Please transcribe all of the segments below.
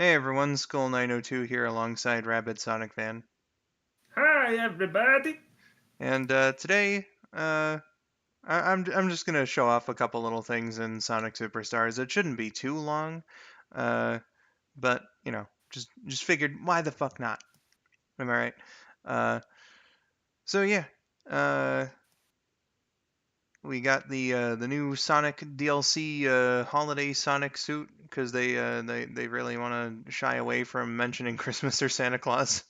Hey everyone, skull902 here alongside RabidSonicFan. Hi, everybody. And today, I'm just gonna show off a couple little things in Sonic Superstars. It shouldn't be too long, uh, but just figured why the fuck not? Am I right? Uh, so yeah, uh, we got the new Sonic DLC holiday Sonic suit because they really want to shy away from mentioning Christmas or Santa Claus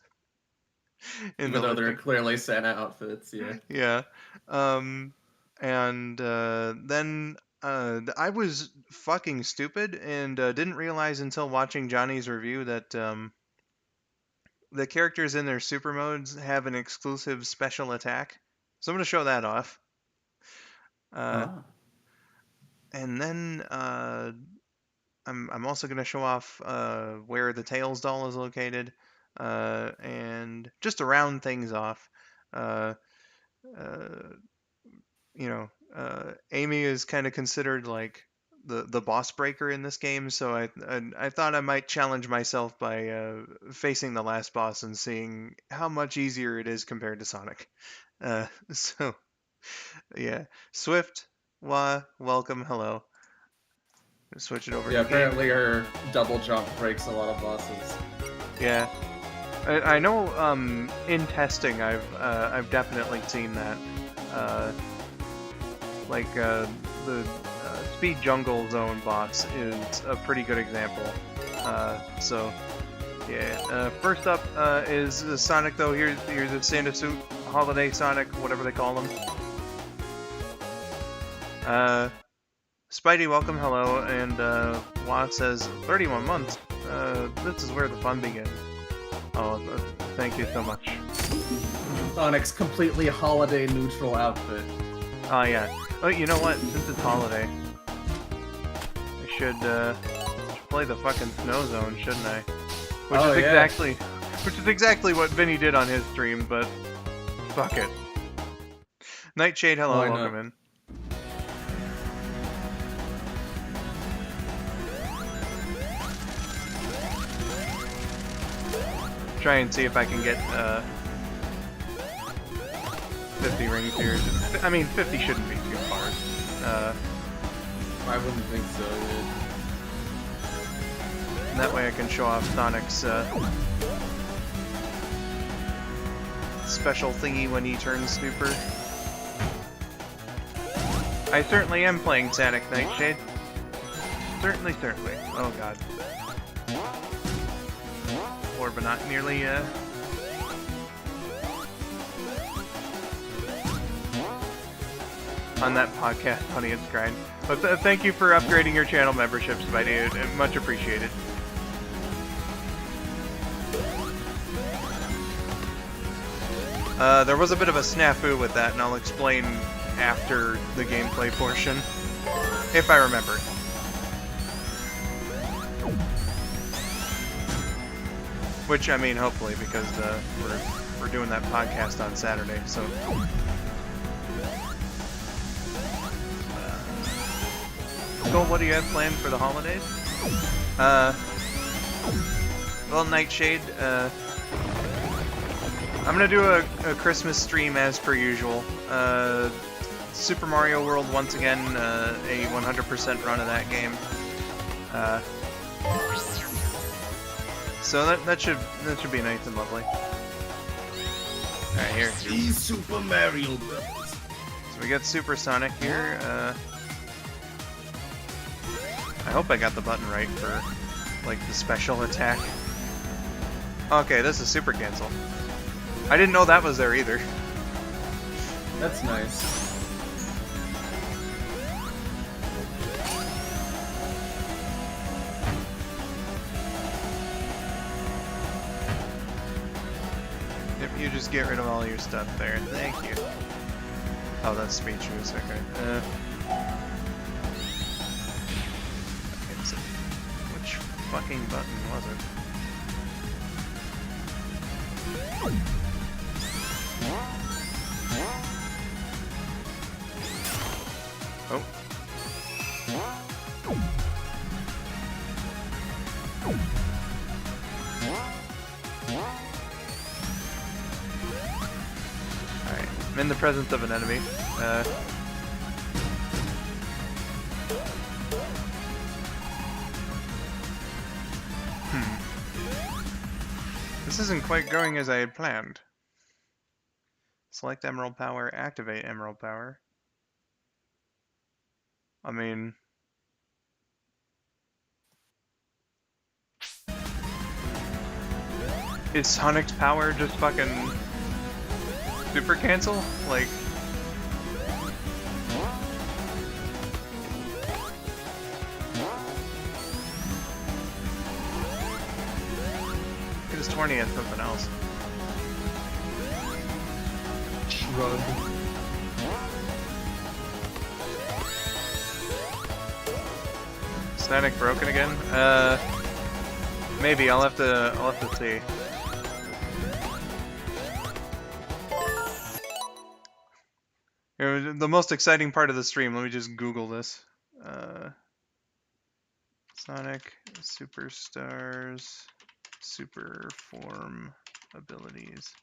in Even the though they're listing. clearly Santa outfits, yeah. Yeah. Um, and then I was fucking stupid and didn't realize until watching Johnny's review that the characters in their super modes have an exclusive special attack. So I'm gonna show that off. Uh, Ah. and then I'm also gonna show off where the Tails doll is located, and just to round things off. Uh, uh, Amy is kind of considered like the boss breaker in this game, so I thought I might challenge myself by facing the last boss and seeing how much easier it is compared to Sonic. So yeah, Swift, welcome, hello. Switch it over Yeah, to game. apparently her double jump breaks a lot of bosses. Yeah, I know. In testing, I've definitely seen that. Uh, the Speed Jungle Zone boss is a pretty good example. So yeah. First up is Sonic though. Here's the Santa suit, Holiday Sonic, whatever they call him. Spidey, welcome, hello, and Wa says 31 months. This is where the fun begins. Oh, thank you so much. Sonic's completely holiday neutral outfit. Oh yeah. Oh, you know what? Since it's holiday, I should play the fucking Snow Zone, shouldn't I? Which is exactly what Vinny did on his stream, but fuck it. Nightshade, hello, welcome in. Try and see if I can get 50 rings here. I mean, 50 shouldn't be too hard. I wouldn't think so, dude. And that way I can show off Sonic's special thingy when he turns super. I certainly am playing Sonic Nightshade. Certainly. Oh god. Or but not nearly on that podcast audience grind. But thank you for upgrading your channel memberships, Spidey. Much appreciated. There was a bit of a snafu with that, and I'll explain after the gameplay portion, if I remember. Which, I mean, hopefully, because we're doing that podcast on Saturday, so... So what do you have planned for the holidays? Well, Nightshade, I'm gonna do a Christmas stream as per usual. Super Mario World, once again, a 100% run of that game. So that should be nice and lovely. Alright, here. These Super Mario Bros. So we got Super Sonic here. I hope I got the button right for, like, the special attack. Okay, this is Super Cancel. I didn't know that was there either. That's nice. If you just get rid of all your stuff there, thank you. Oh, that's speed shoes, okay. So which fucking button was it? Oh. Alright, I'm in the presence of an enemy. This isn't quite going as I had planned. Select Emerald Power, activate Emerald Power. I mean... Is Sonic's power just fucking... super cancel? Like... It is 20 and something else. Shrug. Static broken again? Maybe I'll have to see. The most exciting part of the stream. Let me just Google this. Sonic Superstars Super Form abilities.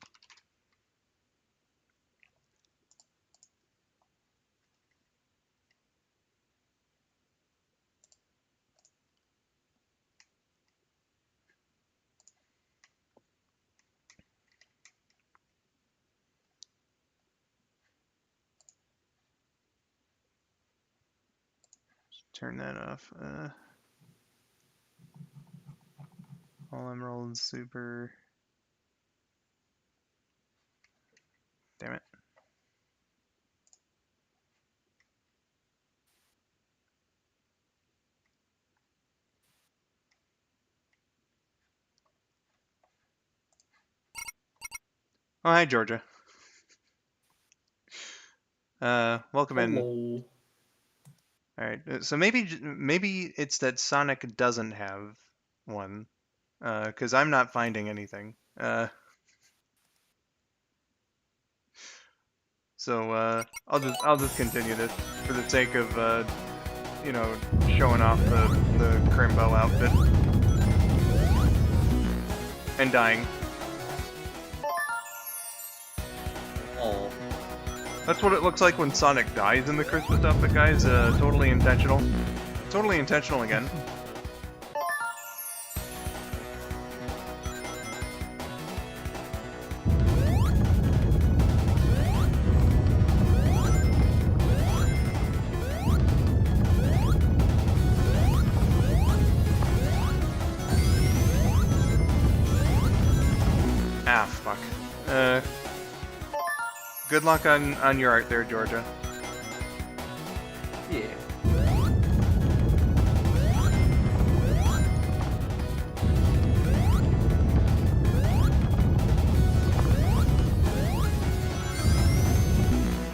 Turn that off. All Emerald Super. Damn it. Oh, hi, Georgia. Welcome in. Hello. Alright, so maybe it's that Sonic doesn't have one. Because I'm not finding anything. So I'll just continue this for the sake of you know, showing off the Crimbo outfit and dying. Oh. That's what it looks like when Sonic dies in the Christmas outfit, guys. Totally intentional. Totally intentional again. Ah, fuck. Good luck on your art there, Georgia. Yeah.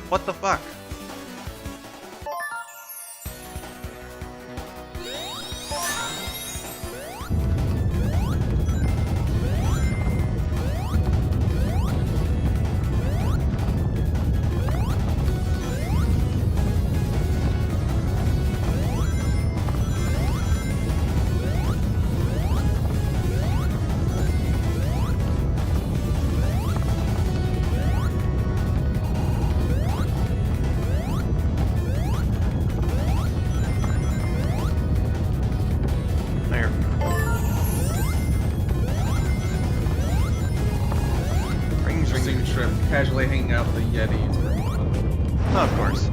What the fuck? There. Rings, rings. Interesting trip. Casually hanging out with a Yeti. It's pretty fun. Oh, of course.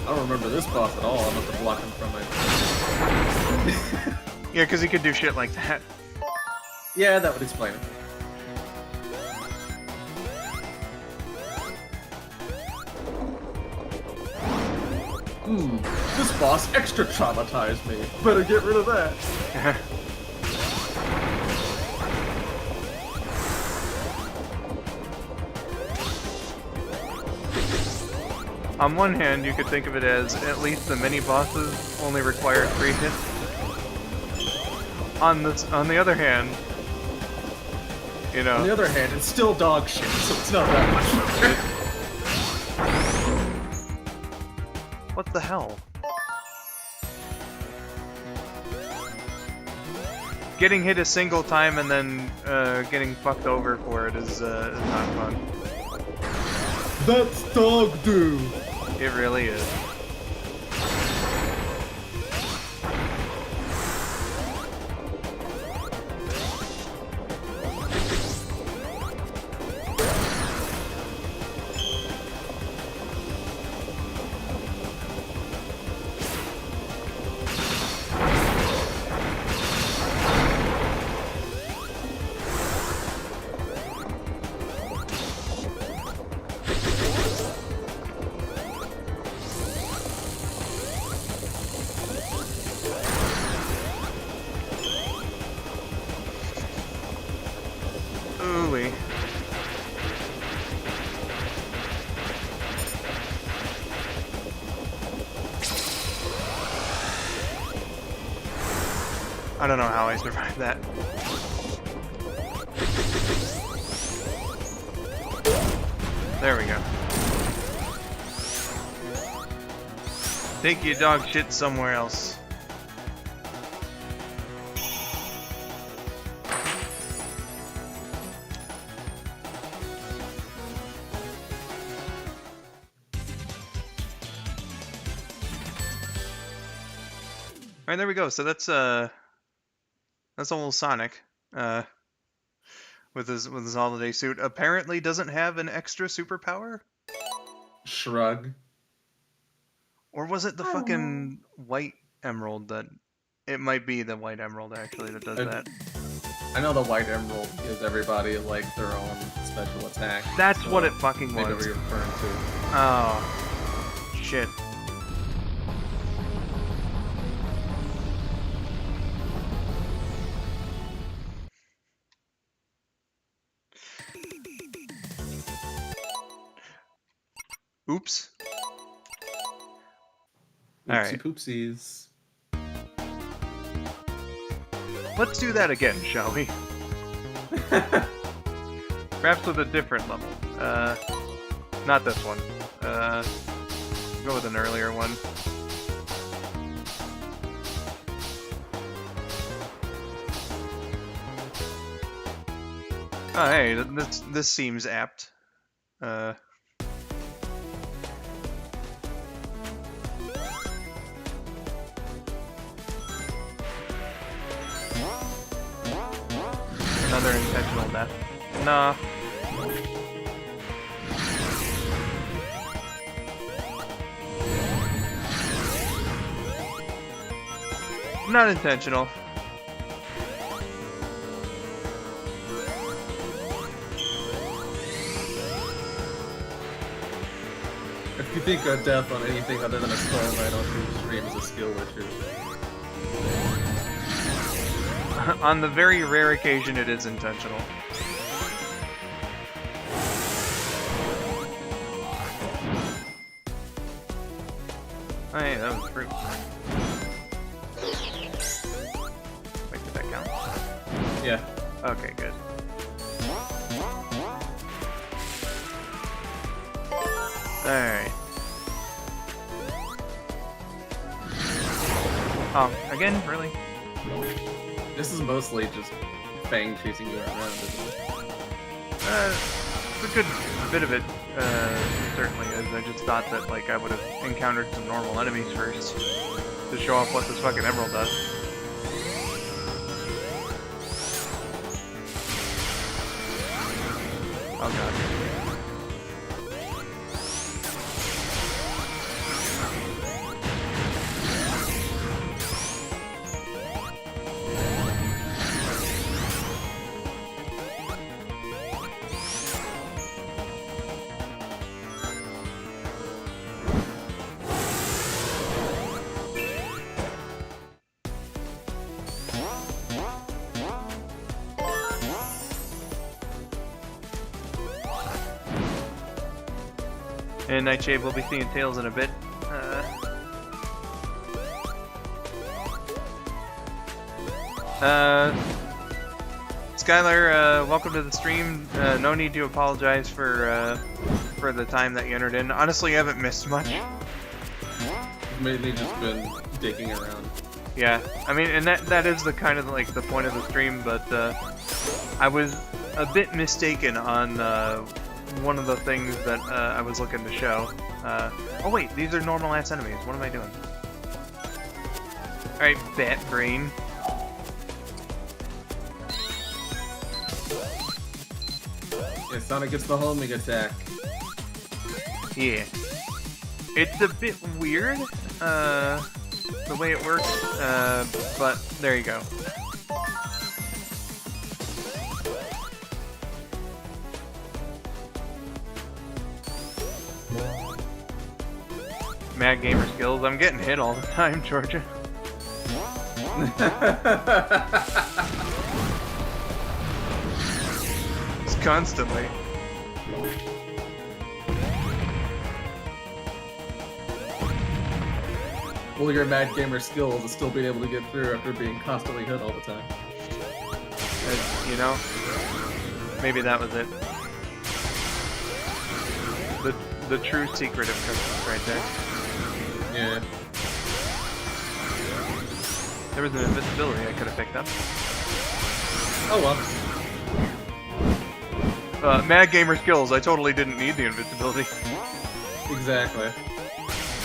I don't remember this boss at all. I must have blocked him from it. Yeah, because he could do shit like that. Yeah, that would explain it. This boss extra traumatized me. Better get rid of that. on one hand, you could think of it as at least the mini bosses only require 3 hits. On the other hand, you know. On the other hand, it's still dog shit, so it's not that much. What the hell? Getting hit a single time and then getting fucked over for it is not fun. That's dog do. It really is. Ooh-wee. I don't know how I survived that. There we go. Take your dog shit somewhere else. Alright, there we go. So that's old Sonic. With his holiday suit. Apparently doesn't have an extra superpower? Shrug. Or was it the fucking white emerald that... It might be the white emerald, actually, that does that. I know the white emerald gives everybody, like, their own special attack. That's so what it fucking maybe was. we're referring to. Oh. Shit. Oops. Oopsie poopsies. Let's do that again, shall we? Perhaps with a different level. Not this one. Go with an earlier one. Oh, hey, this seems apt. Another intentional death. Nah. Not intentional. If you think a death on anything other than a skull902 on stream is a skill issue. On the very rare occasion, it is intentional. Oh, hey, that was fruit. Wait, did that count? Yeah. Okay, good. Alright. Oh, again? Really? This is mostly just Fang chasing you around, isn't it? A good bit of it, certainly is. I just thought that, like, I would have encountered some normal enemies first to show off what this fucking emerald does. Oh god. And Nightshade, we'll be seeing Tails in a bit. Skylar, welcome to the stream. No need to apologize for the time that you entered in. Honestly, you haven't missed much. Mainly just been digging around. Yeah, I mean, and that is the kind of like the point of the stream, but I was a bit mistaken on one of the things that I was looking to show. Oh wait, these are normal ass enemies. What am I doing? Alright, Bat Brain. Yeah, Sonic gets the homing attack. Yeah. It's a bit weird, the way it works, but there you go. Mad gamer skills. I'm getting hit all the time, Georgia. It's constantly. Well, your mad gamer skills is still being able to get through after being constantly hit all the time. You know, maybe that was it. The true secret of Christmas right there. Yeah. There was an invisibility I could have picked up. Oh well. Mad gamer skills. I totally didn't need the invisibility. Exactly.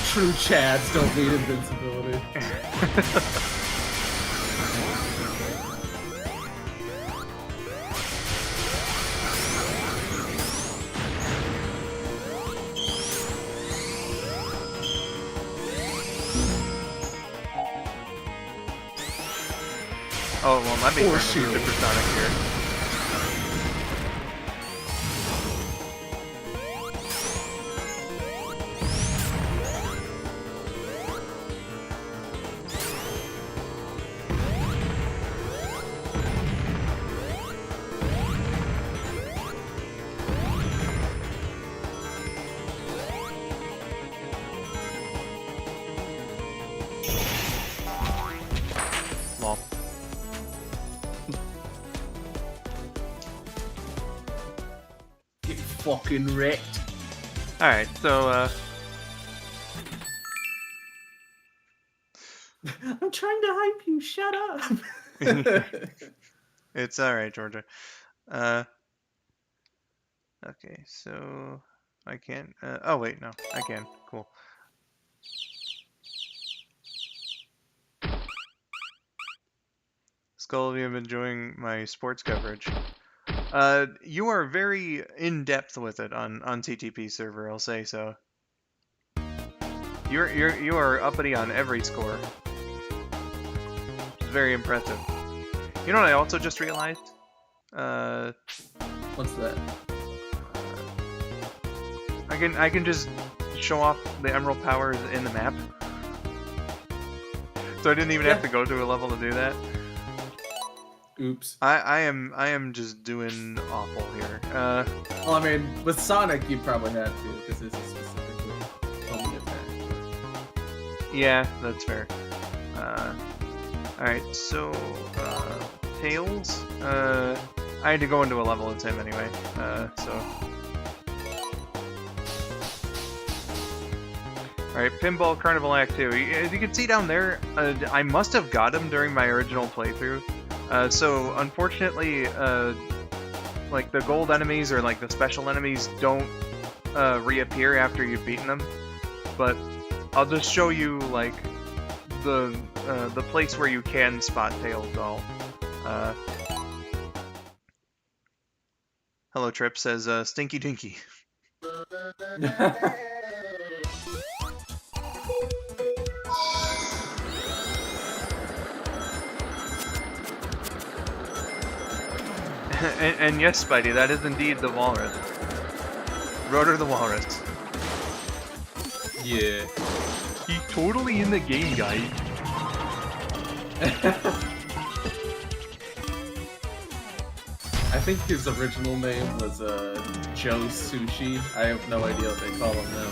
True Chads don't need invincibility. Oh, well, my big friend shield. is Supersonic here. Lol. Get fucking wrecked. Alright, so, I'm trying to hype you, shut up! it's alright, Georgia. Okay, so I can't, oh wait, no, I can, cool. Skull, you have been enjoying my sports coverage. You are very in-depth with it on TTP server, I'll say so. You are uppity on every score. It's very impressive. You know what I also just realized? What's that? I can just show off the emerald powers in the map. So I didn't even have to go to a level to do that. Oops. I am just doing awful here. Well, I mean, with Sonic, you probably had to, because this is specifically homing attack. Yeah, that's fair. Alright, so, Tails, I had to go into a level as him anyway, so. Alright, Pinball Carnival Act 2. As you can see down there, I must have got him during my original playthrough. So, unfortunately, like, the gold enemies or, like, the special enemies don't reappear after you've beaten them. But I'll just show you, like, the place where you can spot Tails doll. Hello Trip says, Stinky Dinky. and yes, Spidey, that is indeed the walrus. Rotor the walrus. Yeah. He's totally in the game, guys. I think his original name was Joe Sushi. I have no idea what they call him now.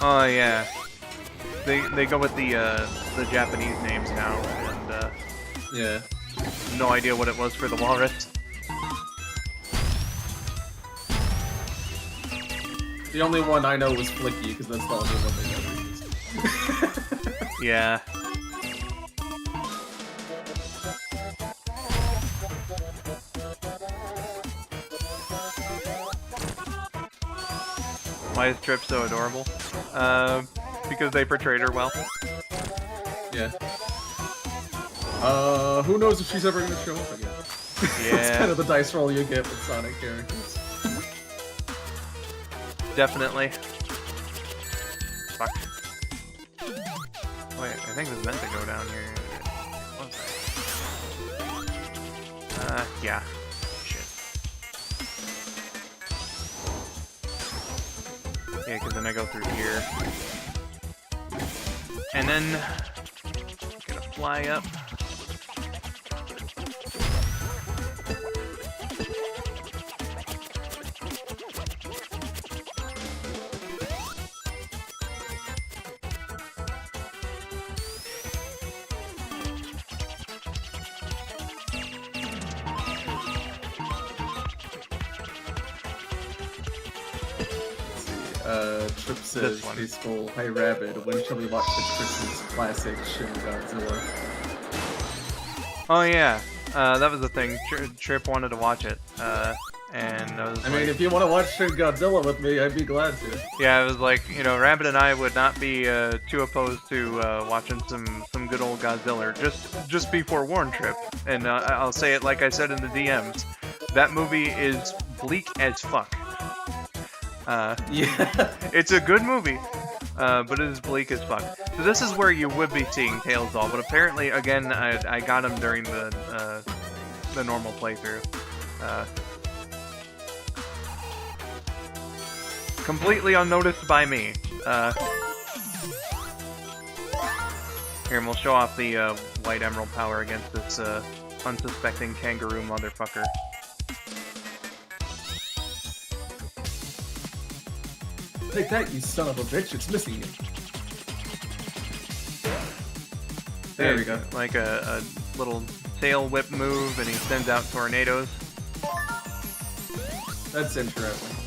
Oh yeah, they go with the Japanese names now, and Yeah. no idea what it was for the walrus. The only one I know was Flicky, because that's the only one they ever used. Yeah. Why is Trip so adorable? Because they portrayed her well. Yeah. Who knows if she's ever gonna show up again? Yeah. That's kind of the dice roll you get with Sonic characters. Definitely. Fuck. Wait, I think this is meant to go down here. What was that? Yeah. Shit. Yeah, because then I go through here. And then... gonna fly up. Trip says, "Hey Skull, hi Rabid, when shall we watch the Christmas classic Shin Godzilla?" Oh yeah, that was the thing. Trip wanted to watch it, and I was I mean, if you want to watch Shin Godzilla with me, I'd be glad to. Yeah, I was like, you know, Rabid and I would not be too opposed to watching some good old Godzilla. Just be forewarned, Trip, and I'll say it like I said in the DMs. That movie is bleak as fuck. Yeah. It's a good movie, but it is bleak as fuck. So this is where you would be seeing Tails Doll, but apparently, again, I got him during the normal playthrough. Completely unnoticed by me. Here, and we'll show off the White Emerald power against this unsuspecting kangaroo motherfucker. Take that, you son of a bitch, it's missing you. There we go. Like a little tail whip move, and he sends out tornadoes. That's interesting.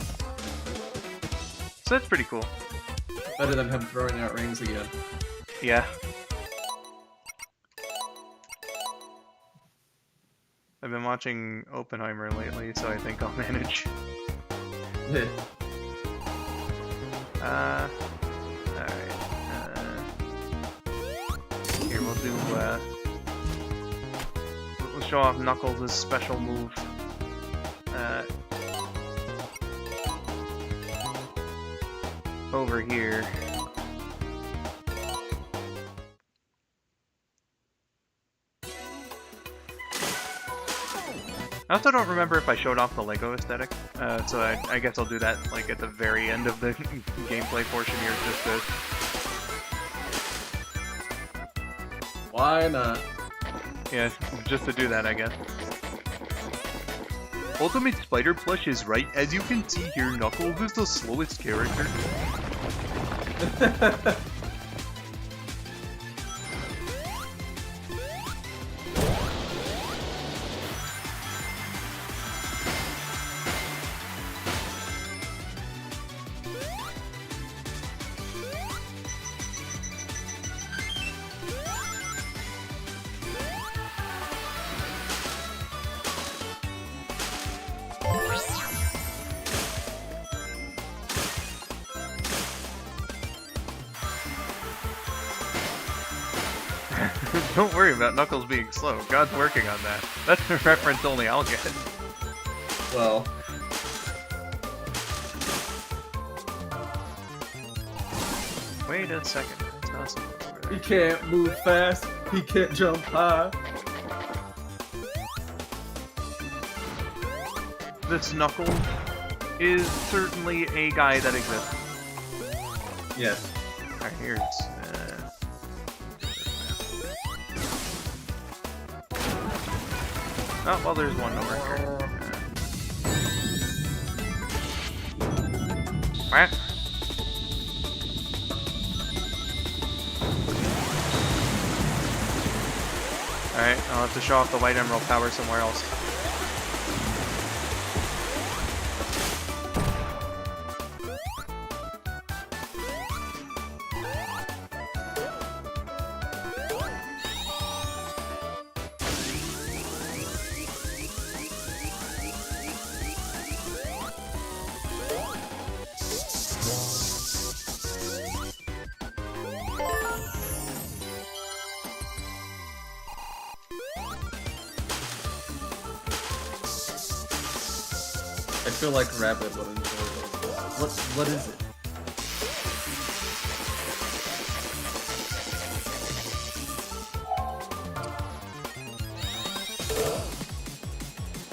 So that's pretty cool. Better than him throwing out rings again. Yeah. I've been watching Oppenheimer lately, so I think I'll manage. Yeah. Alright. Here, we'll do, we'll show off Knuckles' special move. Over here. I also don't remember if I showed off the Lego aesthetic, so I guess I'll do that like at the very end of the gameplay portion here, just to... Why not? Yeah, just to do that, I guess. Ultimate Spider Plush is right. As you can see here, Knuckles is the slowest character. Don't worry about Knuckles being slow. God's working on that. That's a reference only I'll get. Well. Wait a second. It's not something over there. He can't move fast. He can't jump high. This Knuckles is certainly a guy that exists. Yes. Alright, here's... Oh, well, there's one over here. What? Alright, I'll have to show off the White Emerald power somewhere else. I feel like Rabbit would enjoy those. What is it?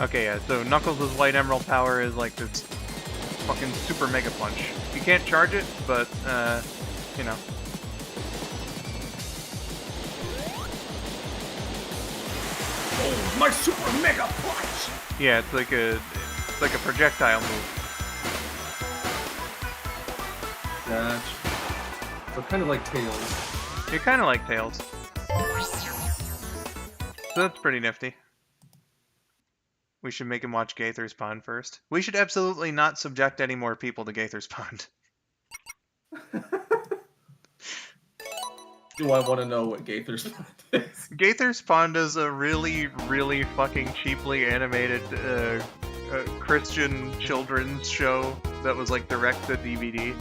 Okay, yeah, so Knuckles' White Emerald power is like this fucking super mega punch. You can't charge it, but, you know. Oh, my super mega punch! Yeah, it's like a projectile move. Gotcha. So kind of like Tails. You're kind of like Tails. So that's pretty nifty. We should make him watch Gaither's Pond first. We should absolutely not subject any more people to Gaither's Pond. Do I want to know what Gaither's Pond is? Gaither's Pond is a really, really fucking cheaply animated Christian children's show that was like direct to DVD.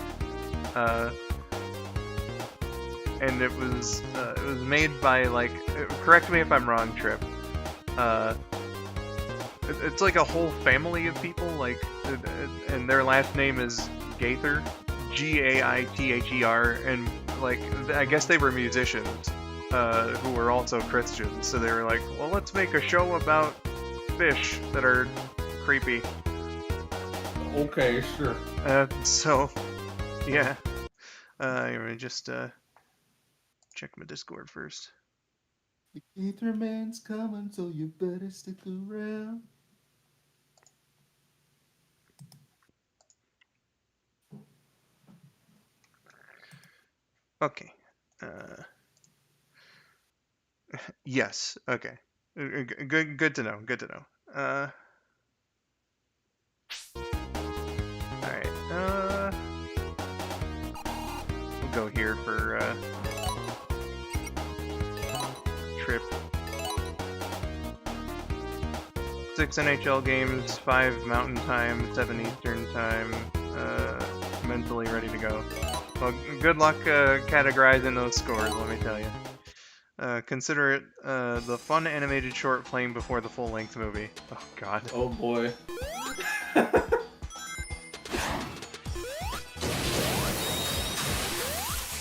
And it was made by like, correct me if I'm wrong, Trip. It's like a whole family of people, like, and their last name is Gaither, Gaither, and like I guess they were musicians who were also Christians. So they were like, well, let's make a show about fish that are creepy. Okay, sure. So, yeah. Let me just check my Discord first. The Gaither Man's coming, so you better stick around. Okay. Yes. Okay. Good to know. Good to know. All right. We'll go here for Trip. 6 NHL games, 5 Mountain Time, 7 Eastern Time. Mentally ready to go. Well, good luck categorizing those scores, let me tell you. Consider it the fun animated short playing before the full-length movie. Oh, God. Oh, boy.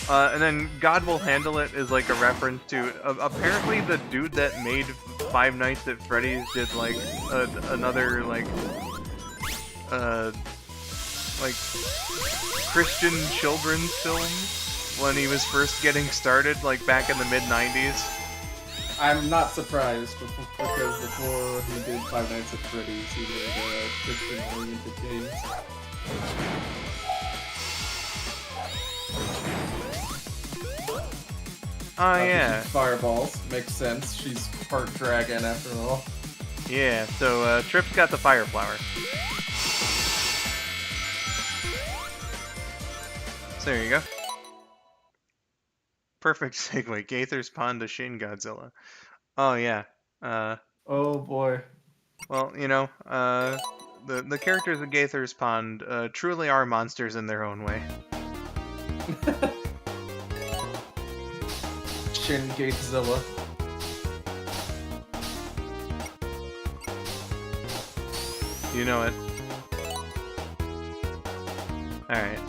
And then God Will Handle It is like a reference to... apparently the dude that made Five Nights at Freddy's did like another like Christian children's film when he was first getting started, like back in the mid-90s. I'm not surprised because before he did Five Nights at Freddy's, he did Christian-oriented games. Oh, yeah. Fireballs. Makes sense. She's part dragon after all. Yeah, so Trip's got the fire flower. So there you go. Perfect segue. Gaither's Pond to Shin Godzilla. Oh, yeah. Oh, boy. Well, you know, the characters of Gaither's Pond truly are monsters in their own way. Shin Gatezilla. You know it. Alright.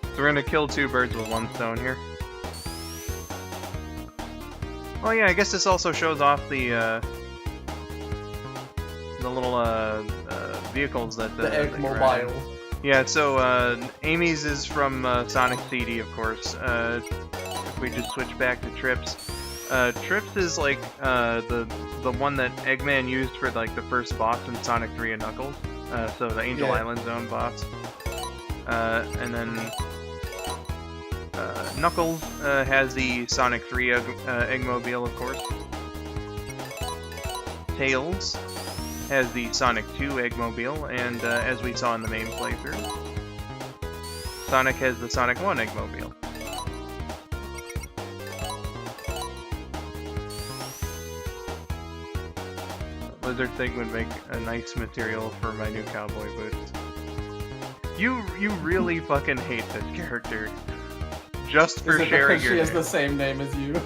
So we're gonna kill 2 birds with 1 stone here. Well, yeah, I guess this also shows off the little vehicles that the Egg that Mobile. Yeah, so Amy's is from Sonic CD, of course. If we just switch back to Trips, Trips is like the one that Eggman used for like the first boss in Sonic 3 and Knuckles. So the Angel Yeah. Island Zone boss. And then Knuckles has the Sonic 3 Eggmobile, of course. Tails has the Sonic 2 Eggmobile, and as we saw in the main playthrough, Sonic has the Sonic 1 Eggmobile. Lizard thing would make a nice material for my new cowboy boots. You really fucking hate this character. Just for Is it sharing because your she has name. the same name as you?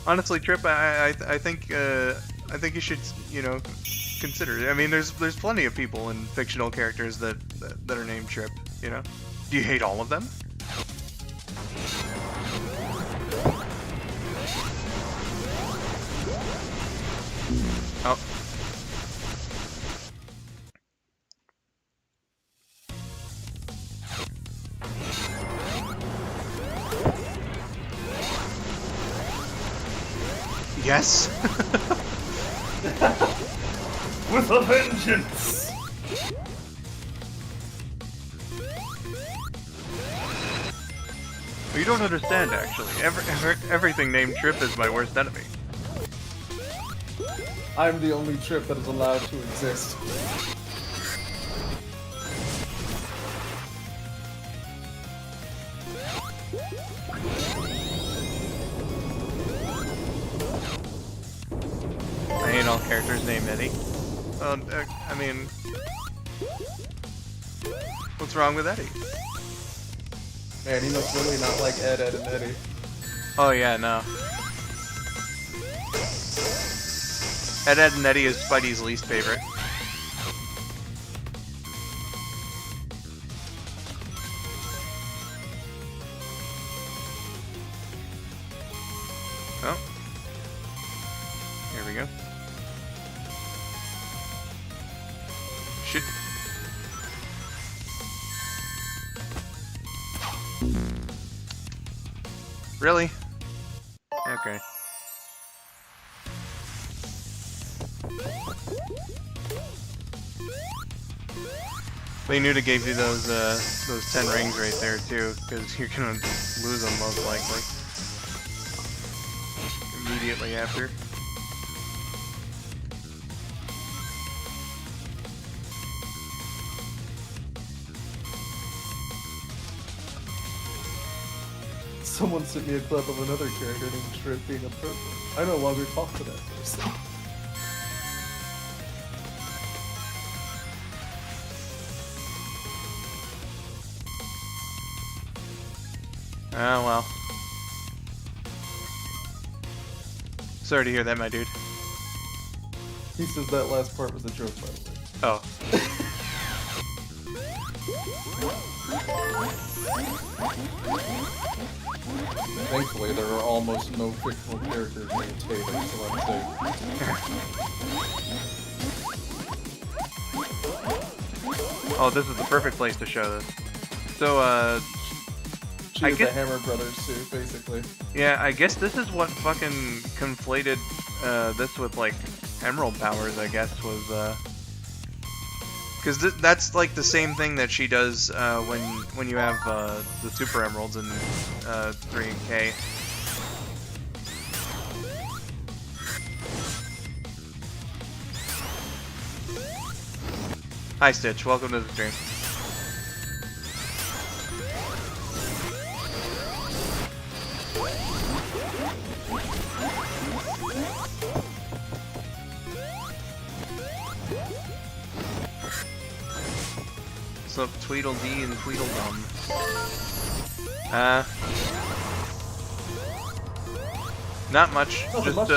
Honestly, Trip, I think you should, you know, consider it. I mean, there's plenty of people and fictional characters that are named Trip. You know, do you hate all of them? Oh. Yes. With a vengeance! Well, you don't understand, actually. Everything named Trip is my worst enemy. I'm the only Trip that is allowed to exist. I hate all characters named Eddie. I mean, what's wrong with Eddie? Man, he must really not like Ed, Ed, and Eddie. Oh yeah, no. Ed, Ed, and Eddie is Spidey's least favorite. Oh. Here we go. Shit. Really? Okay. They knew to give you those 10 rings right there too, because you're gonna lose them most likely. Immediately after. Someone sent me a clip of another character named Trip being a purple. I no longer talk to that person. Oh well. Sorry to hear that, my dude. He says that last part was a joke, by the way. Oh. Thankfully, there are almost no fictional characters named Taylor, so I'm safe. Oh, this is the perfect place to show this. So, She I is get- the Hammer Brothers suit, basically. yeah, I guess this is what fucking conflated this with like emerald powers, I guess, was because that's like the same thing that she does when you have the super emeralds in 3 and K. Hi Stitch, welcome to the stream. What's up, Tweedledee and Tweedledum? Not much. Nothing Just much.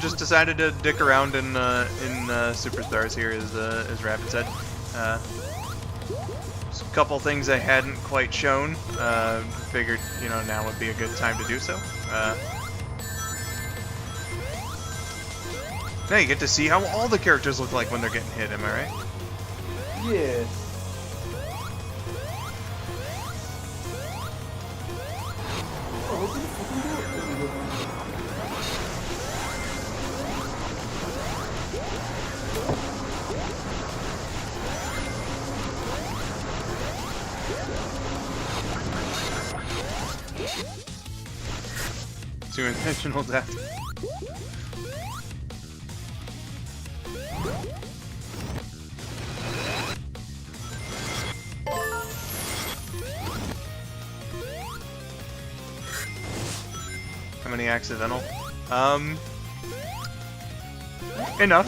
just decided to dick around in Superstars here, as Rapid said. Just a couple things I hadn't quite shown. Figured, you know, now would be a good time to do so. Now you get to see how all the characters look like when they're getting hit. Am I right? Yeah. Oh, open the fucking door. Two-intentional death. How many accidental? Enough.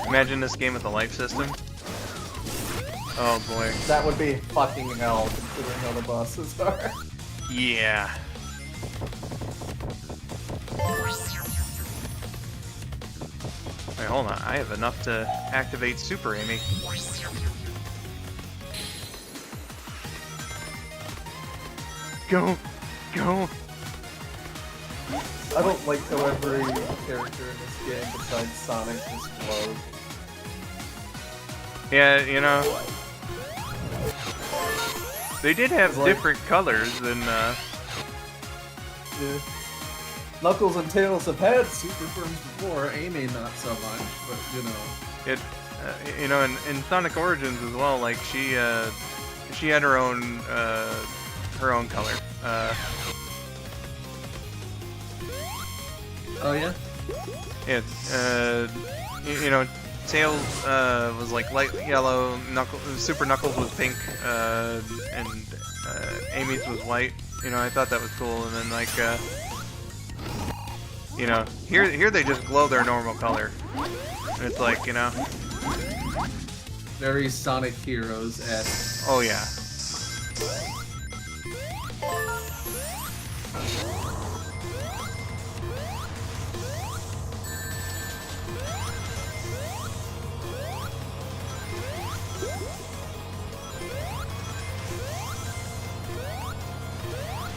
Imagine this game with a life system. Oh boy. That would be fucking hell, considering how the bosses are. Yeah. Wait, hold on. I have enough to activate Super Amy. Go! Go! I don't like how every character in this game besides Sonic just glows. Yeah, you know. They did have Like- different colors than, Yeah. Knuckles and Tails have had super forms before, Amy not so much, but you know. you know, in Sonic Origins as well, like, she had her own color. Oh yeah? Yeah, you know, Tails was like light yellow, Super Knuckles was pink, and Amy's was white. You know, I thought that was cool. And then like, you know, here they just glow their normal color, and it's like, you know, Very Sonic Heroes-esque. oh yeah.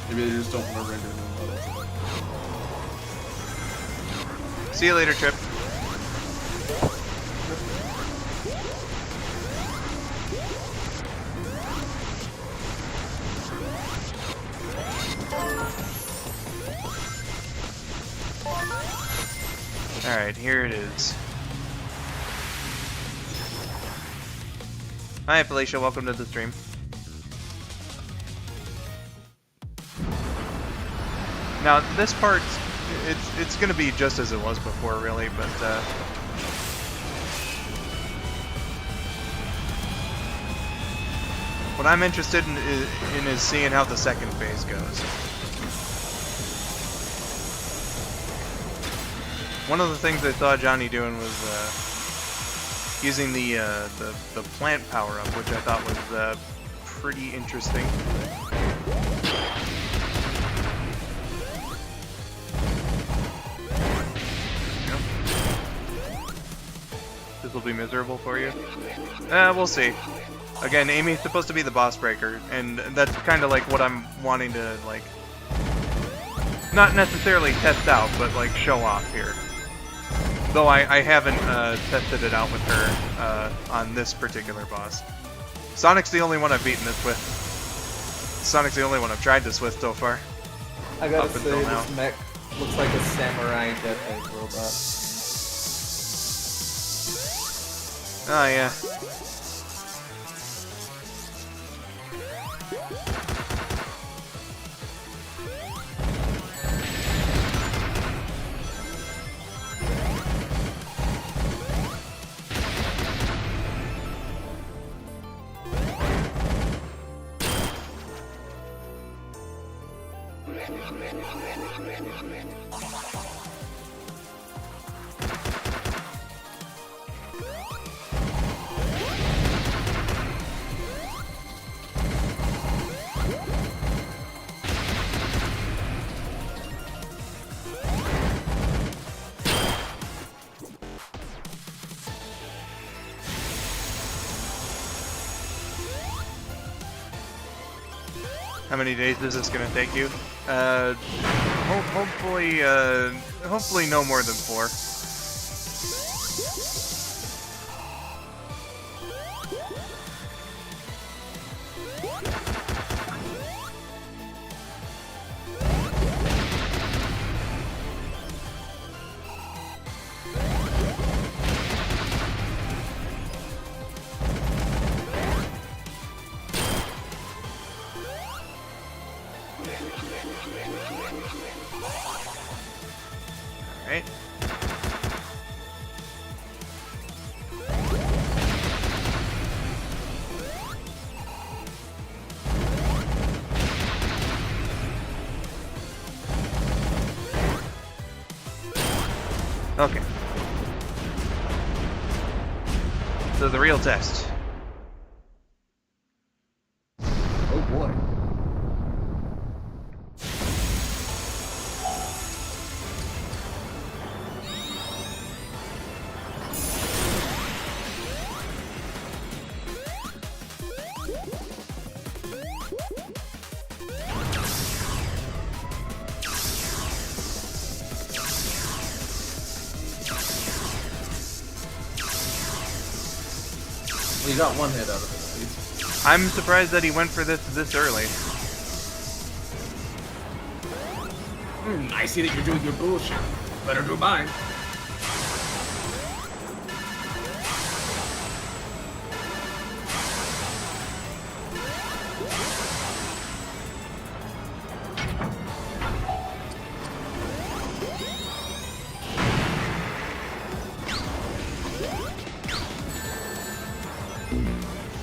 Maybe they just don't want to render new models. See you later, Trip. Alright, here it is. Hi Felicia, welcome to the stream. Now this part, it's gonna be just as it was before, really, but what I'm interested in is seeing how the second phase goes. One of the things I saw Johnny doing was using the plant power up, which I thought was pretty interesting. This will be miserable for you. We'll see. Again, Amy's supposed to be the boss breaker, and that's kind of like what I'm wanting to like, not necessarily test out, but like show off here. Though I haven't tested it out with her on this particular boss. Sonic's the only one I've beaten this with. Sonic's the only one I've tried this with so far. I gotta Up say, until now. this mech looks like a samurai jetpack robot. Oh yeah. How many days is this gonna take you? Hopefully, hopefully no more than 4. Alright. Okay. So the real test. Oh boy. We got one hit out of it at least. I'm surprised that he went for this early. I see that you're doing your bullshit. Better do mine.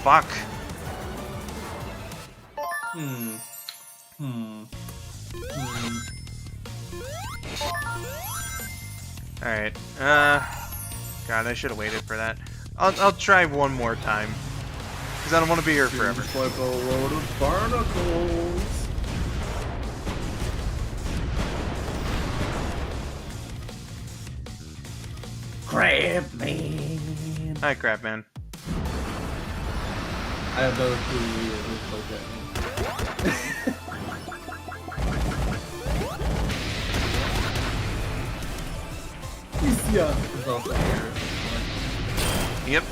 Fuck. Alright. God, I should have waited for that. I'll try one more time. Because I don't want to be here forever. Seems like a load of barnacles. Crab man. Hi, crap man. I have no clue who like that. Yeah, is also here. Yep.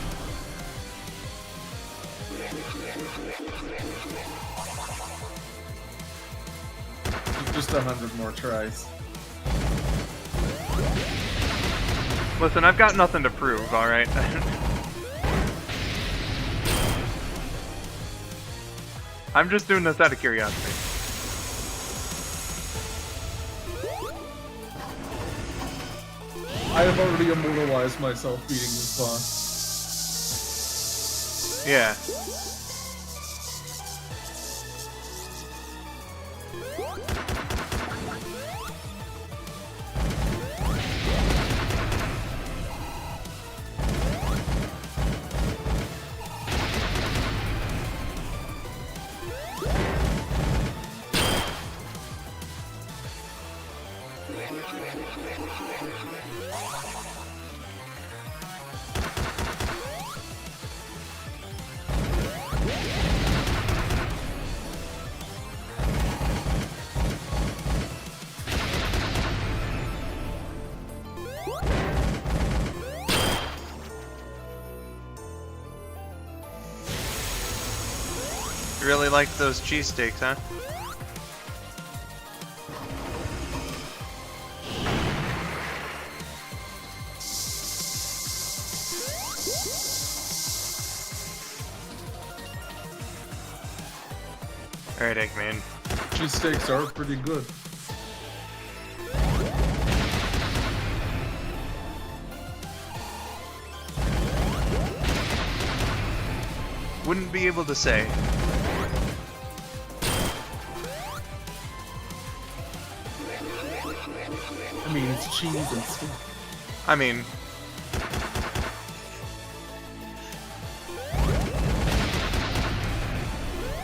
Just 100 more tries. Listen, I've got nothing to prove, alright? I'm just doing this out of curiosity. I have already immortalized myself beating this boss. Yeah. You really like those cheesesteaks, huh? Alright, Eggman. Cheesesteaks are pretty good. Wouldn't be able to say. I mean, it's cheese and stuff. I mean...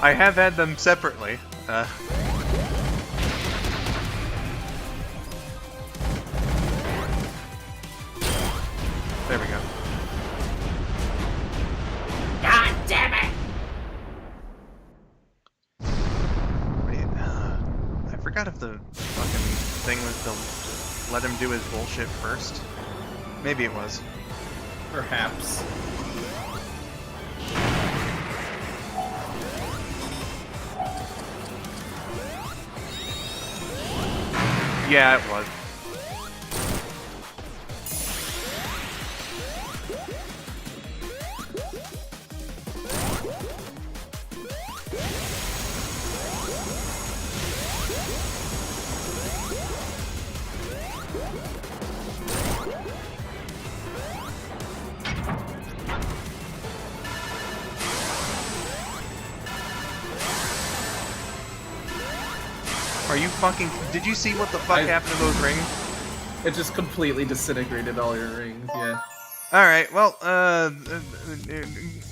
I have had them separately. There we go. God damn it! if the fucking thing was to let him do his bullshit first? Maybe it was. Perhaps. Yeah, it was. Are you fucking... Did you see what the fuck happened to those rings? It just completely disintegrated all your rings, yeah. Alright, well,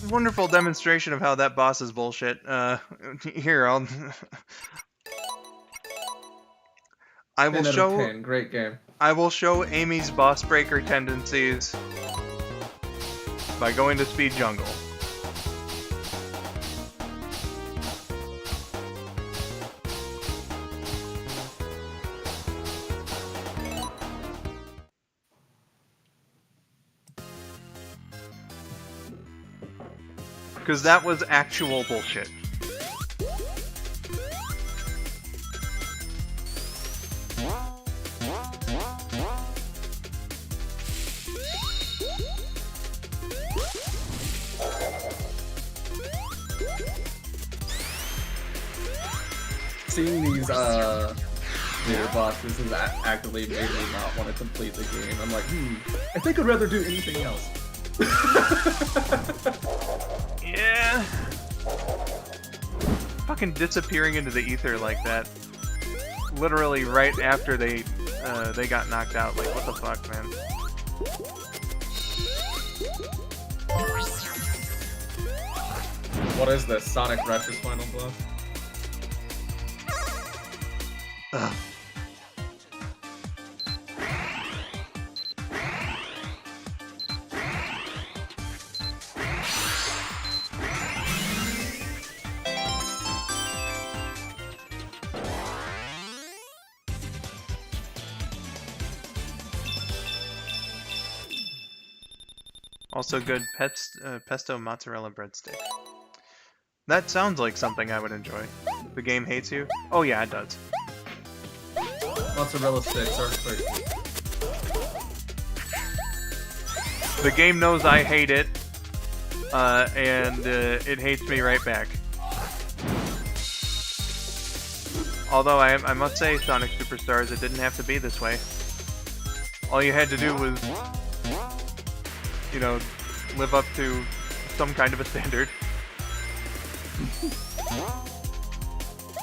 wonderful demonstration of how that boss is bullshit. Here, I will 10 out show... of 10, great game. I will show Amy's boss breaker tendencies by going to Speed Jungle. Because that was actual bullshit. Seeing these leader bosses has actively made me not want to complete the game. I'm like, I think I'd rather do anything else. Yeah. Fucking disappearing into the ether like that. Literally right after they got knocked out. Like, what the fuck, man? What is this? Sonic Rush's final boss? Ugh. Also good pesto mozzarella breadstick. That sounds like something I would enjoy. The game hates you? Oh yeah, it does. Mozzarella sticks are crazy. The game knows I hate it, and it hates me right back. Although I must say, Sonic Superstars, it didn't have to be this way. All you had to do was, you know, live up to some kind of a standard.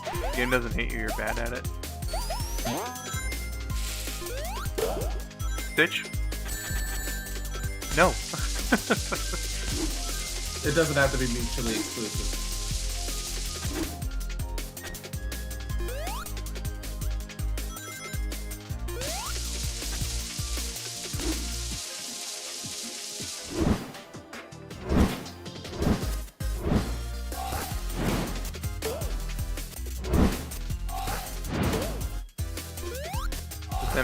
The game doesn't hate you, you're bad at it. Stitch? No. It doesn't have to be mutually exclusive.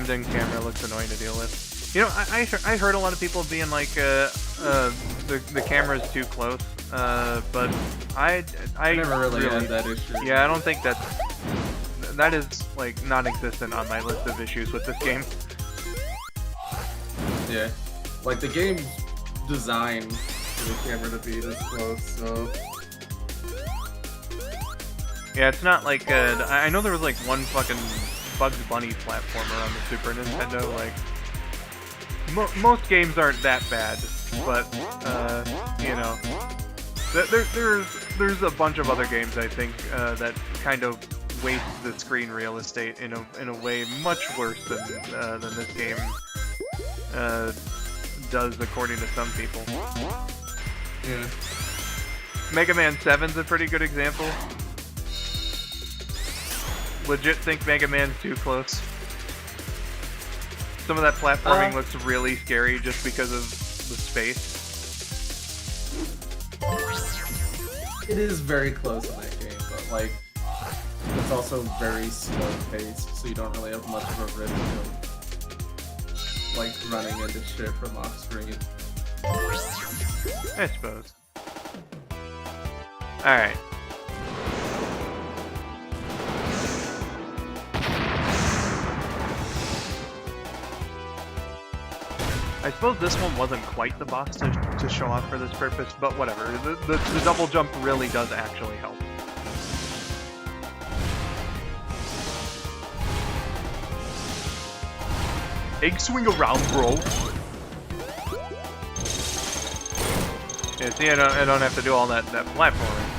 The camera looks annoying to deal with. You know, I heard a lot of people being like, the camera's too close, but I never really had that issue. Yeah, I don't think that is like non-existent on my list of issues with this game. Yeah, like the game's designed for the camera to be this close, so. Yeah, it's not like I know there was like one fucking Bugs Bunny platformer on the Super Nintendo. Like most games aren't that bad, but you know, there's a bunch of other games I think that kind of waste the screen real estate in a way much worse than this game does, according to some people. Yeah. Mega Man 7's a pretty good example. Legit think Mega Man's too close. Some of that platforming looks really scary just because of the space. It is very close in that game, but like, It's also very slow paced, so you don't really have much of a risk of like running into shit from off screen. I suppose. Alright. I suppose this one wasn't quite the boss to show off for this purpose, but whatever. The double jump really does actually help. Egg swing around, bro. Yeah, see, I don't have to do all that platforming.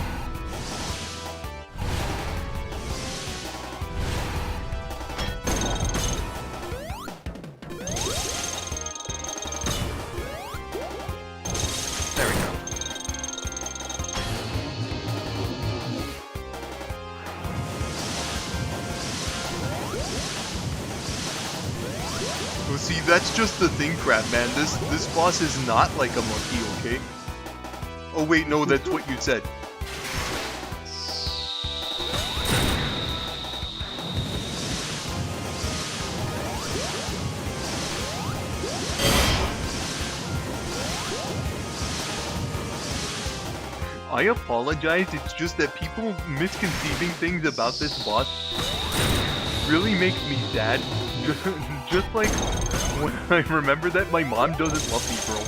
There we go. Well, see, that's just the thing, crap, man. This boss is not like a monkey, okay? Oh wait, no, that's what you said. I apologize, it's just that people misconceiving things about this boss really makes me sad. Just like when I remember that my mom doesn't love me, bro.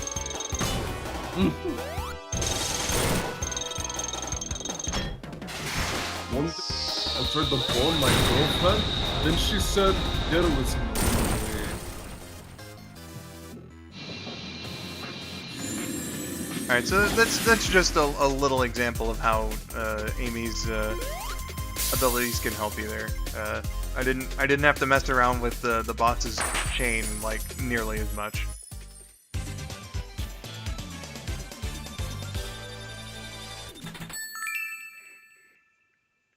One day, I tried to phone my girlfriend, then she said there was no way. Alright, so that's just a little example of how Amy's abilities can help you there. I didn't have to mess around with the boss's chain like nearly as much.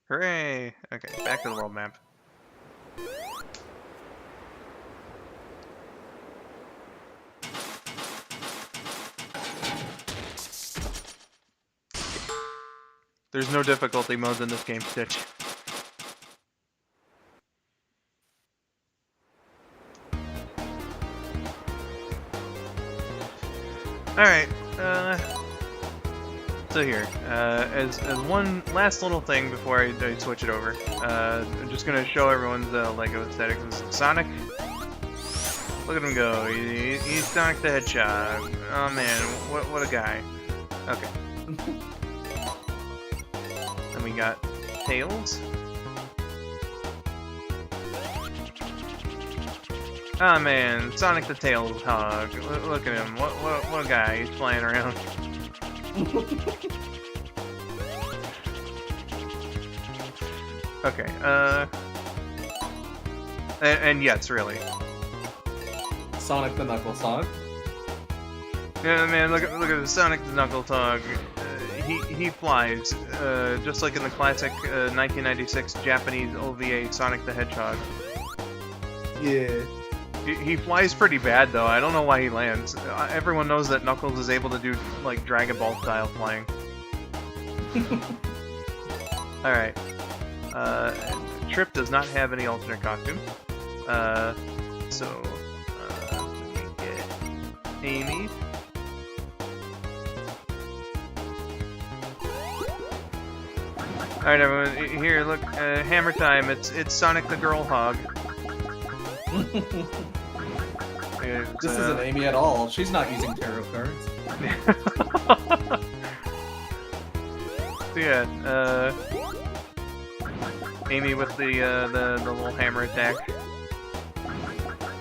Hooray! Okay, back to the world map. There's no difficulty modes in this game, Stitch. Alright, so here, as one last little thing before I switch it over, I'm just gonna show everyone's LEGO aesthetics. This is Sonic. Look at him go, he's Sonic the Hedgehog. Oh man, what a guy. Okay. Then we got Tails. Oh man, Sonic the Tails hog. Look at him. What a guy. He's flying around. Okay, and yes, really. Sonic the Knuckles hog. Yeah, man, look at the Sonic the Knuckles hog. He flies, just like in the classic 1996 Japanese OVA Sonic the Hedgehog. Yeah. He flies pretty bad though. I don't know why he lands. Everyone knows that Knuckles is able to do like Dragon Ball style flying. Alright. Trip does not have any alternate costumes. So let me get Amy. Alright everyone, here look, hammer time. It's Sonic the Girl Hog. This isn't Amy at all. She's not using tarot cards. So yeah, Amy with the little hammer attack.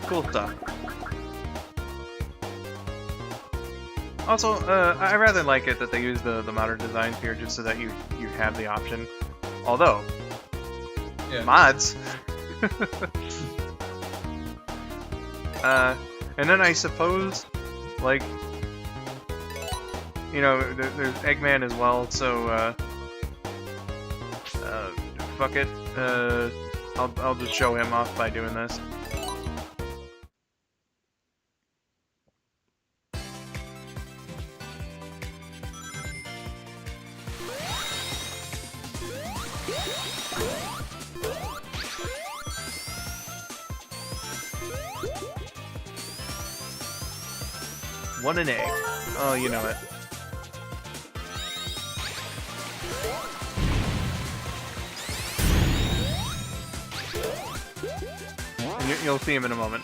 Cool stuff. Also, I rather like it that they use the modern designs here just so that you have the option. Although, Yeah. mods. And then I suppose, like, you know, there's Eggman as well, so, fuck it. I'll just show him off by doing this. What an egg. Oh, you know it. And you'll see him in a moment.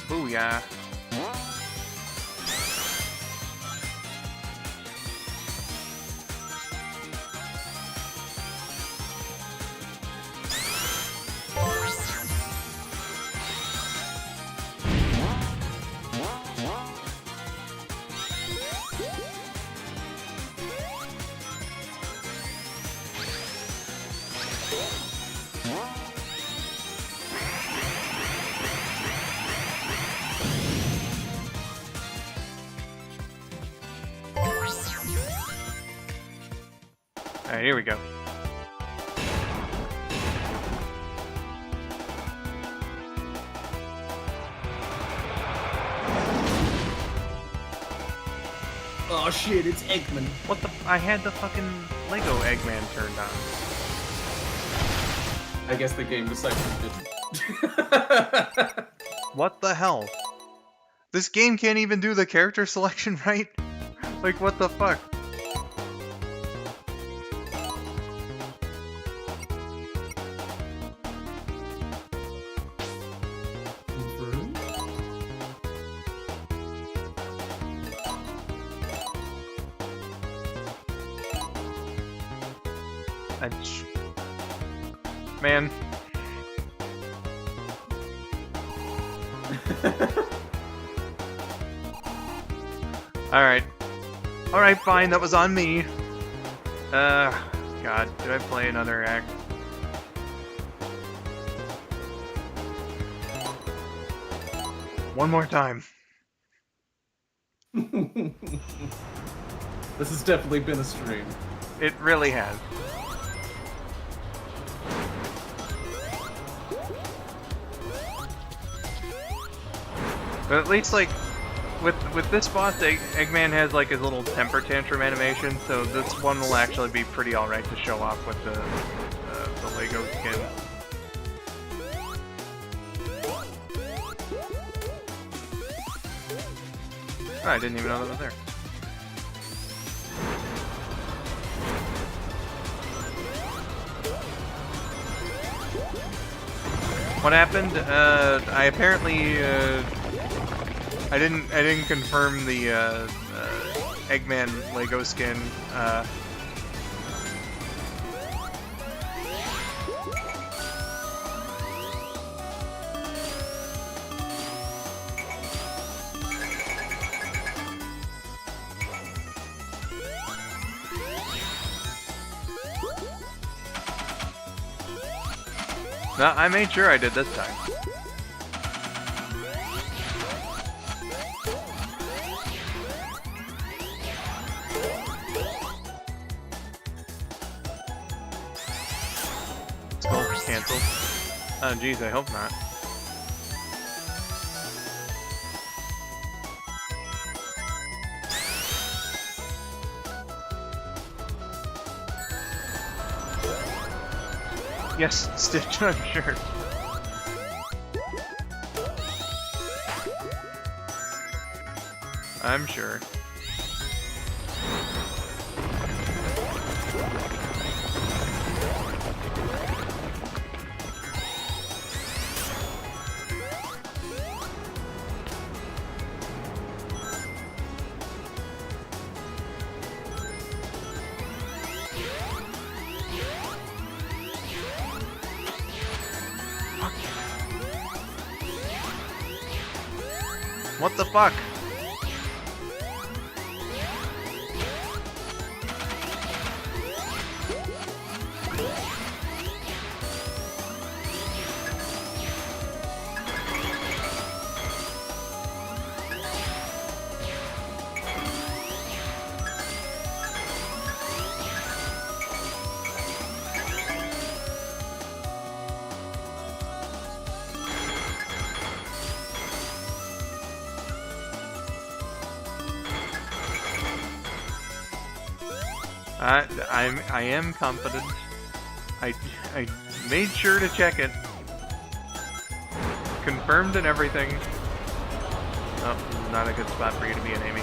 Booyah. Alright, here we go. Oh shit, it's Eggman. What the? I had the fucking Lego Eggman turned on. I guess the game decided didn't. What the hell? This game can't even do the character selection right? Like, what the fuck? Man. Alright. Alright, fine, that was on me. God, did I play another act? One more time. This has definitely been a stream. It really has. But at least, like, with this boss, Eggman has, like, his little temper tantrum animation, so this one will actually be pretty alright to show off with the Lego skin. Oh, I didn't even know that was there. What happened? I apparently, I didn't confirm the Eggman Lego skin. No, I made sure I did this time. Skull canceled. Oh geez, I hope not. Yes, Stitch, I'm sure. I'm sure. What the fuck? I am confident. I made sure to check it. Confirmed and everything. Oh, this is not a good spot for you to be an Amy.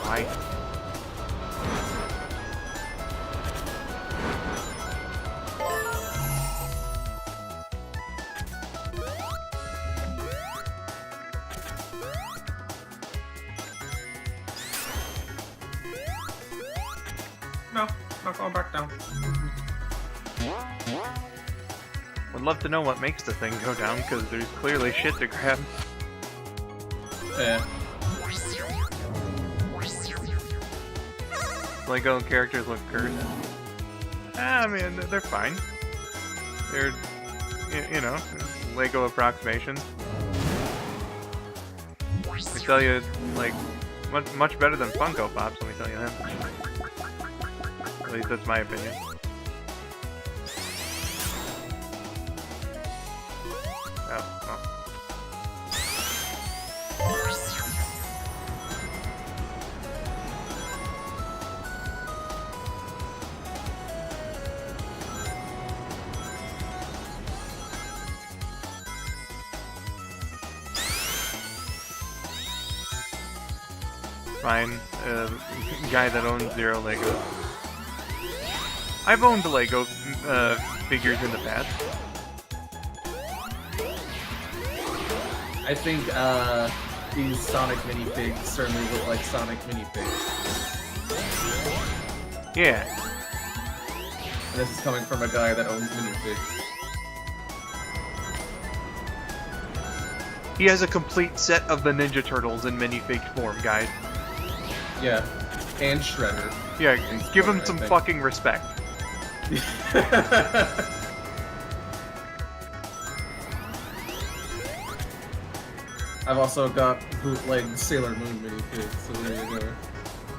Why? No, not going back down. Would love to know what makes the thing go down, because there's clearly shit to grab. Yeah. Lego characters look cursed. I mean, they're fine. They're, you know, Lego approximations. I tell you, like, much better than Funko Pops, let me tell you that. At least that's my opinion. Oh. Fine, guy that owns 0 Legos. I've owned Lego figures in the past. I think these Sonic minifigs certainly look like Sonic minifigs. Yeah. And this is coming from a guy that owns minifigs. He has a complete set of the Ninja Turtles in minifig form, guys. Yeah, and Shredder. Yeah, give him some fucking respect. I've also got bootleg Sailor Moon minifigs, so there you go.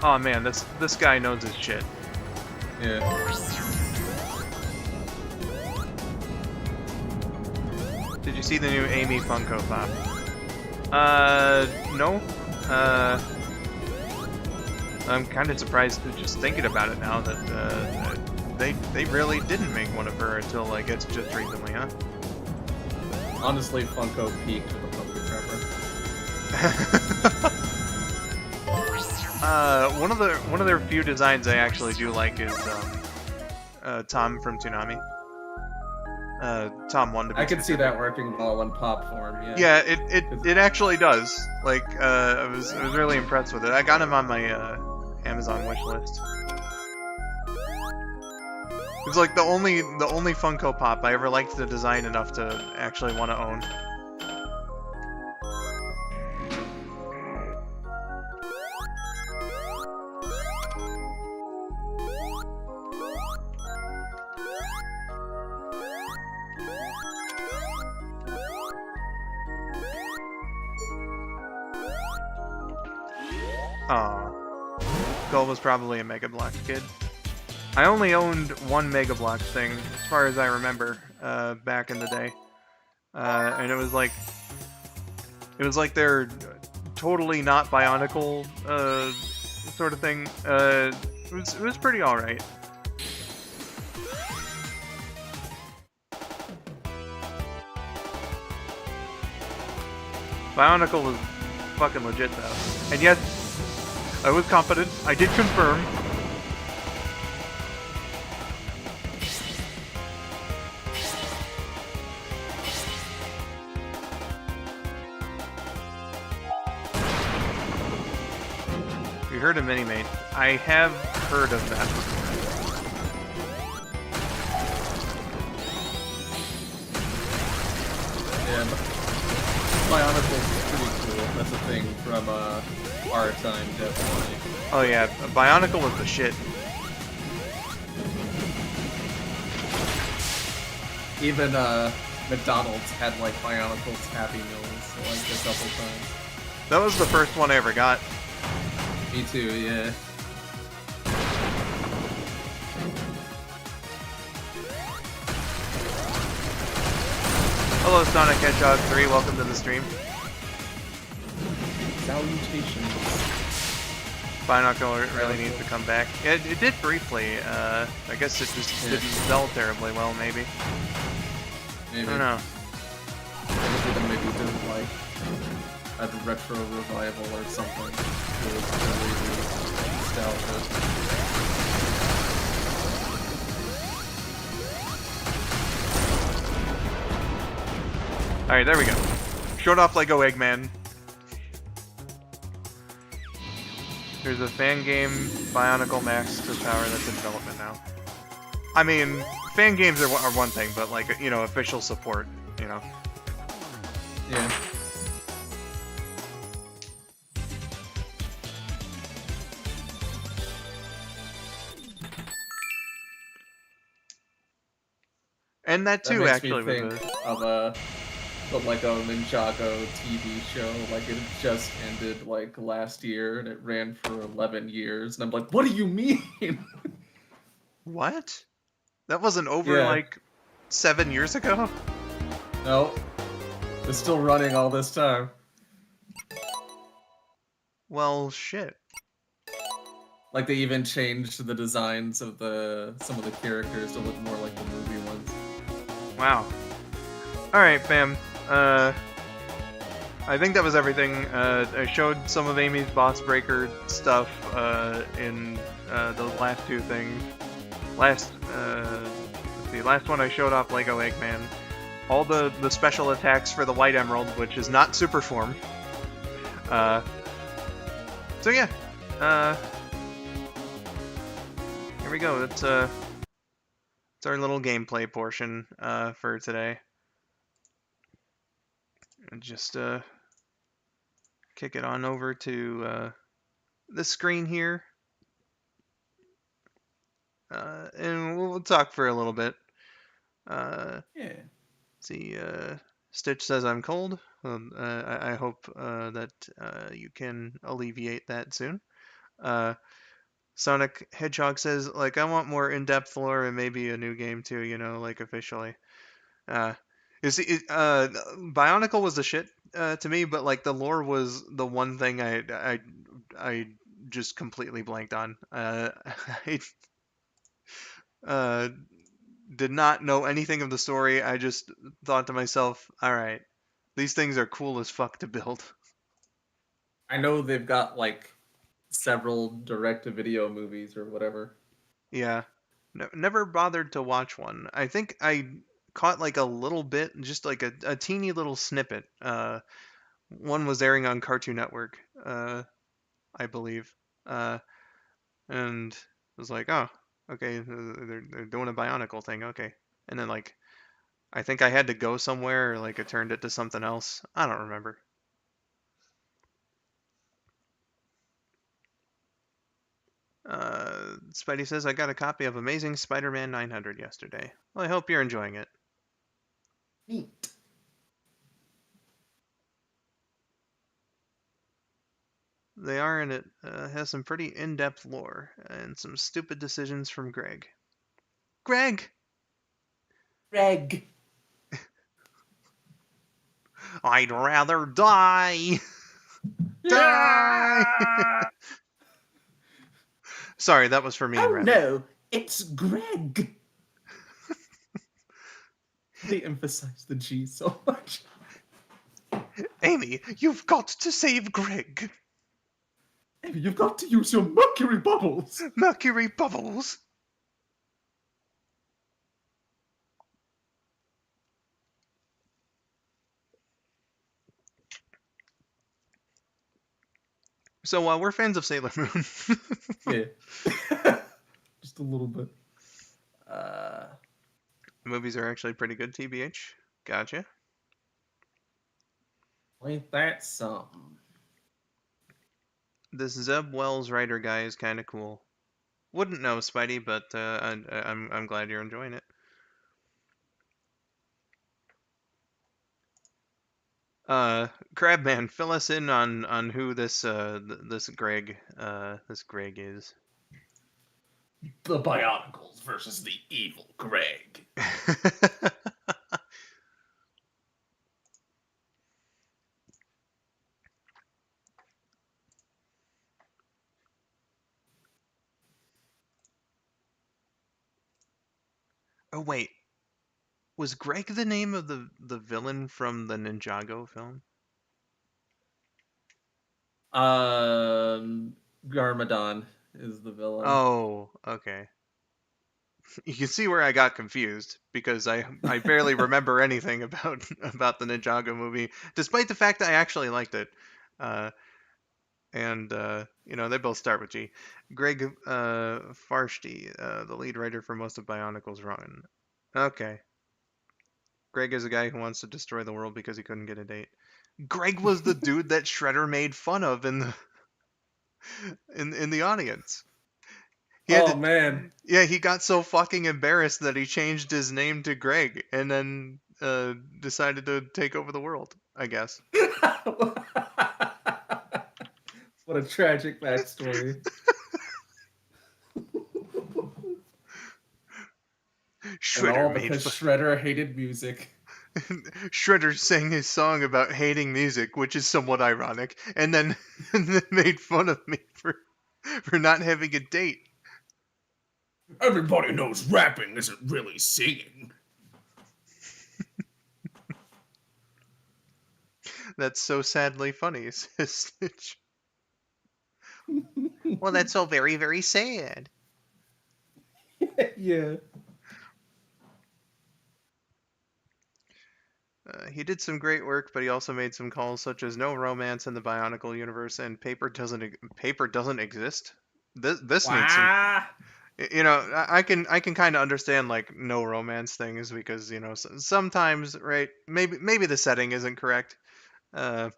Oh man, this guy knows his shit. Yeah. Did you see the new Amy Funko Pop? No. I'm kind of surprised just thinking about it now that they really didn't make one of her until I guess just recently, huh? Honestly, Funko peaked with the pumpkin wrapper. One of their few designs I actually do like is Tom from Toonami. Tom 1 to be I can see specific. that working well in pop form. Yeah. Yeah, it actually does. Like, I was really impressed with it. I got him on my Amazon wish list. It's like the only Funko Pop I ever liked the design enough to actually want to own. Aw. Skull was probably a Mega Bloks kid. I only owned one Mega Bloks thing, as far as I remember, back in the day. And it was like they're totally not Bionicle, sort of thing. It was pretty alright. Bionicle was fucking legit though. And yes, I was confident. I did confirm. You heard of Minimate. I have heard of that. Yeah, Bionicle's pretty cool. That's a thing from our time, definitely. Oh yeah, Bionicle was the shit. Even McDonald's had like Bionicle's Happy Meals like a couple times. That was the first one I ever got. Me too, yeah. Hello, Sonic Hedgehog 3. Welcome to the stream. Salutations. Binocle really needs to come back. It did briefly. I guess it just didn't sell terribly well, maybe. Maybe. I don't know. Maybe didn't like a retro revival or something. It was really nostalgia. Alright, there we go. Showed off Lego Eggman. There's a fan game, Bionicle Max to Power, that's in development now. I mean, fan games are one thing, but like, you know, official support, you know. Yeah. And that too, makes actually, me think of the Lego Ninjago TV show. Like, it just ended like last year, and it ran for 11 years. And I'm like, what do you mean? What? That wasn't over Yeah. like 7 years ago? No. It's still running all this time. Well, shit. Like, they even changed the designs of some of the characters to look more like the movie ones. Wow. Alright, fam. I think that was everything. I showed some of Amy's Boss Breaker stuff in the last two things. Let's see, last one I showed off Lego Eggman. All the special attacks for the White Emerald, which is not super form. So yeah. Here we go. It's our little gameplay portion for today. And just kick it on over to the screen here. And we'll talk for a little bit. Yeah. See, Stitch says I'm cold. I hope that you can alleviate that soon. Sonic Hedgehog says, like, I want more in-depth lore and maybe a new game too, you know, like officially. You see, Bionicle was the shit to me, but like the lore was the one thing I just completely blanked on. I did not know anything of the story. I just thought to myself, all right, these things are cool as fuck to build. I know they've got like several direct-to-video movies or whatever. Yeah, never bothered to watch one. I think I caught like a little bit, just like a teeny little snippet. One was airing on Cartoon Network, I believe, and it was like, oh, okay, they're doing a Bionicle thing, okay. And then like, I think I had to go somewhere, or like it turned it to something else. I don't remember. Spidey says, I got a copy of Amazing Spider-Man 900 yesterday. Well, I hope you're enjoying it. Neat. They are, and it has some pretty in-depth lore and some stupid decisions from Greg. Greg! Greg. I'd rather die! Die! Sorry, that was for me and Rabbit. No, it's Greg. They emphasize the G so much. Amy, you've got to save Greg. Amy, you've got to use your mercury bubbles. Mercury bubbles. So, we're fans of Sailor Moon. Yeah. Just a little bit. The movies are actually pretty good, TBH. Gotcha. Ain't that something? This Zeb Wells writer guy is kind of cool. Wouldn't know, Spidey, but I'm glad you're enjoying it. Crabman, fill us in on who this Greg is. The Bionicles versus the evil Greg. Oh wait, was Greg the name of the villain from the Ninjago film? Um, Garmadon is the villain. Oh, okay. You can see where I got confused because I barely remember anything about about the Ninjago movie, despite the fact that I actually liked it. Uh, and they both start with G. Greg Farshty, the lead writer for most of Bionicle's run. Okay, Greg is a guy who wants to destroy the world because he couldn't get a date. Greg was the dude that Shredder made fun of in the in the audience. He had Oh to, man. yeah, he got so fucking embarrassed that he changed his name to Greg and then decided to take over the world, I guess. What a tragic backstory. And Shredder all made because fun. Shredder hated music. Shredder sang his song about hating music, which is somewhat ironic, and then, and then made fun of me for not having a date. Everybody knows rapping isn't really singing. That's so sadly funny, says Stitch. Well, that's so very, very sad. Yeah. He did some great work, but he also made some calls such as "No romance in the Bionicle universe" and "Paper doesn't exist." This needs some. Wow. I can kind of understand like no romance things because sometimes, right, maybe the setting isn't correct. Uh,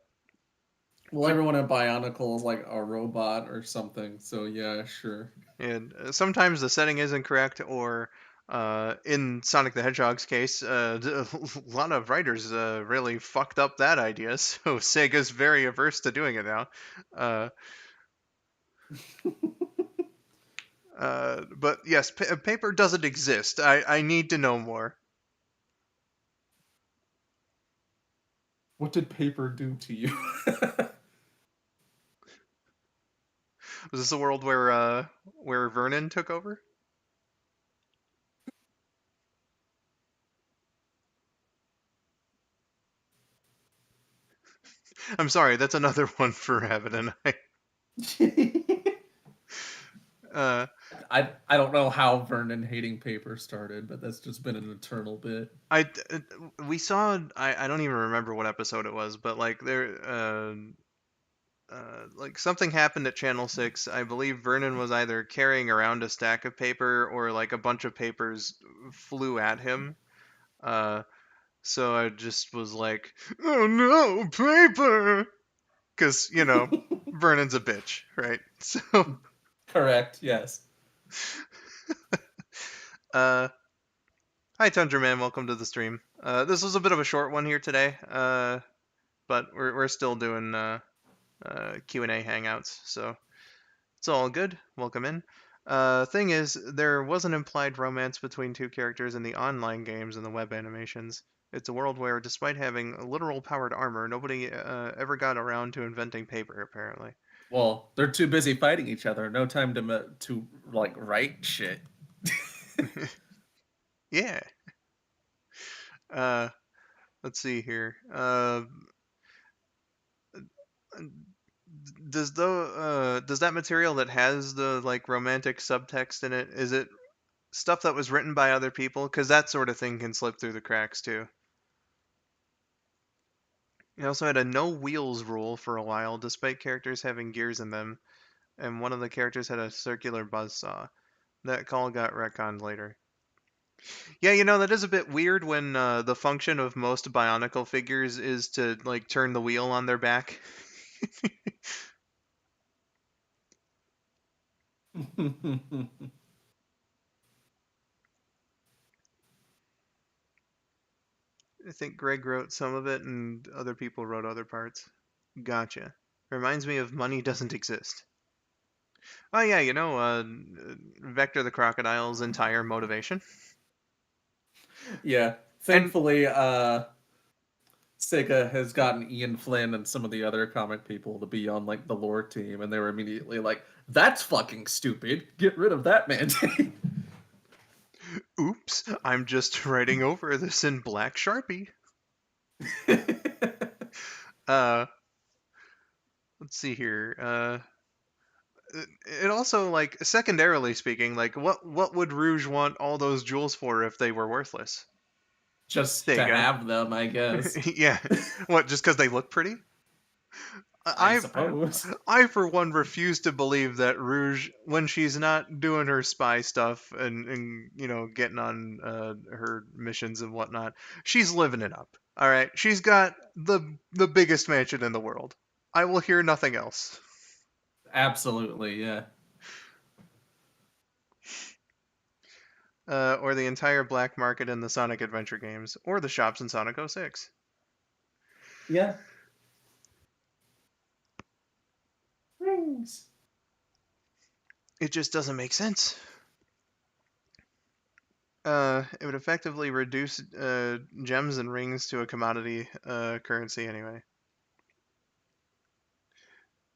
Well, everyone in Bionicle is like a robot or something, so yeah, sure. and sometimes the setting isn't correct, or in Sonic the Hedgehog's case, a lot of writers really fucked up that idea, so Sega's very averse to doing it now. Uh, but yes, paper doesn't exist. I need to know more. What did paper do to you? Was this a world where Vernon took over? I'm sorry, that's another one for Rabbit and I. Uh, I don't know how Vernon hating paper started, but that's just been an eternal bit. I we saw I don't even remember what episode it was, but like like something happened at Channel 6. I believe Vernon was either carrying around a stack of paper or like a bunch of papers flew at him. Uh, so I just was like, "Oh no, paper!" Because Vernon's a bitch, right? So, Correct, yes. uh, hi Tundra Man, welcome to the stream. This was a bit of a short one here today, but we're still doing Q&A hangouts, so it's all good. Welcome in. Thing is, there was an implied romance between two characters in the online games and the web animations. It's a world where, despite having literal powered armor, nobody ever got around to inventing paper, apparently. Well, they're too busy fighting each other. No time to like write shit. Yeah. Uh, let's see here. Does that material that has the like romantic subtext in it, is it stuff that was written by other people? Because that sort of thing can slip through the cracks too. He also had a no wheels rule for a while, despite characters having gears in them, and one of the characters had a circular buzzsaw. That call got retconned later. Yeah, that is a bit weird when the function of most Bionicle figures is to like turn the wheel on their back. I think Greg wrote some of it, and other people wrote other parts. Gotcha. Reminds me of Money Doesn't Exist. Oh yeah, Vector the Crocodile's entire motivation. Yeah. And Thankfully, Sega has gotten Ian Flynn and some of the other comic people to be on like the lore team, and they were immediately like, "That's fucking stupid. Get rid of that mandate." Oops, I'm just writing over this in black Sharpie. Uh, let's see here. It also, like, secondarily speaking, like, what would Rouge want all those jewels for if they were worthless? Just There you to go. have them, I guess. Yeah. What, just because they look pretty? I I suppose. I for one refuse to believe that Rouge, when she's not doing her spy stuff and getting on her missions and whatnot, she's living it up. All right, she's got the biggest mansion in the world. I will hear nothing else. Absolutely, yeah. Or the entire black market in the Sonic Adventure games, or the shops in Sonic 06. Yeah. Rings. It just doesn't make sense. It would effectively reduce gems and rings to a commodity currency anyway.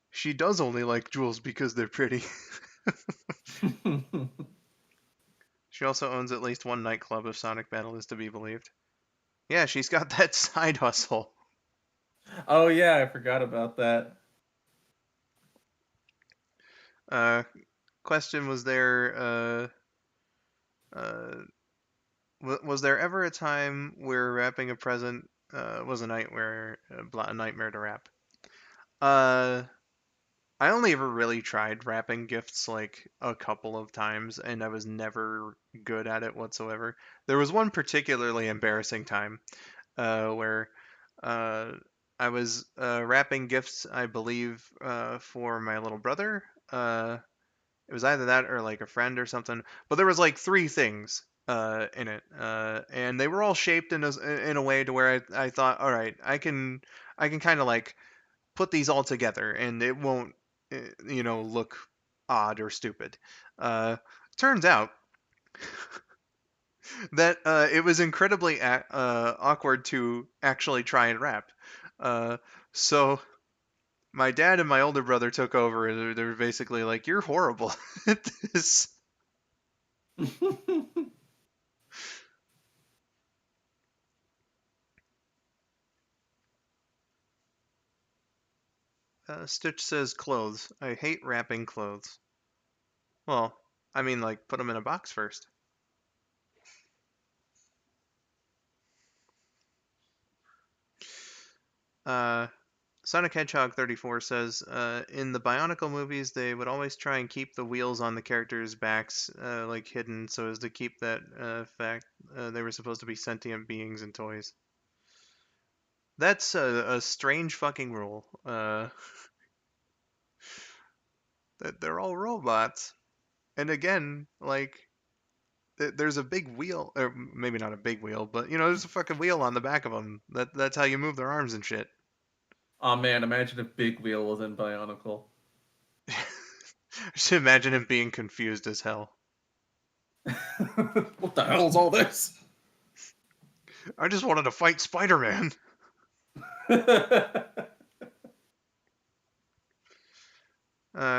She does only like jewels because they're pretty. She also owns at least one nightclub if Sonic Battle is to be believed. Yeah, she's got that side hustle. Oh yeah, I forgot about that. Uh, question: uh, was there ever a time where wrapping a present was a nightmare, a nightmare to wrap? Uh, I only ever really tried wrapping gifts like a couple of times, and I was never good at it whatsoever. There was one particularly embarrassing time where uh, I was wrapping gifts, I believe, for my little brother. It was either that or like a friend or something. But there was like three things in it, and they were all shaped in a way to where I thought, all right, I can kind of like put these all together, and it won't look odd or stupid. Uh, turns out that it was incredibly awkward to actually try and rap. Uh, so my dad and my older brother took over, and they were basically like, "You're horrible at this." Stitch says clothes. I hate wrapping clothes. Well, I mean, like, put them in a box first. Uh, Sonic Hedgehog 34 says, in the Bionicle movies, they would always try and keep the wheels on the characters' backs, like hidden, so as to keep that fact they were supposed to be sentient beings and toys. That's a strange fucking rule. That they're all robots, and again, like, there's a big wheel, or maybe not a big wheel, but there's a fucking wheel on the back of them. That's how you move their arms and shit. Oh man, imagine if Big Wheel was in Bionicle. Just imagine him being confused as hell. What the hell is all this? I just wanted to fight Spider-Man.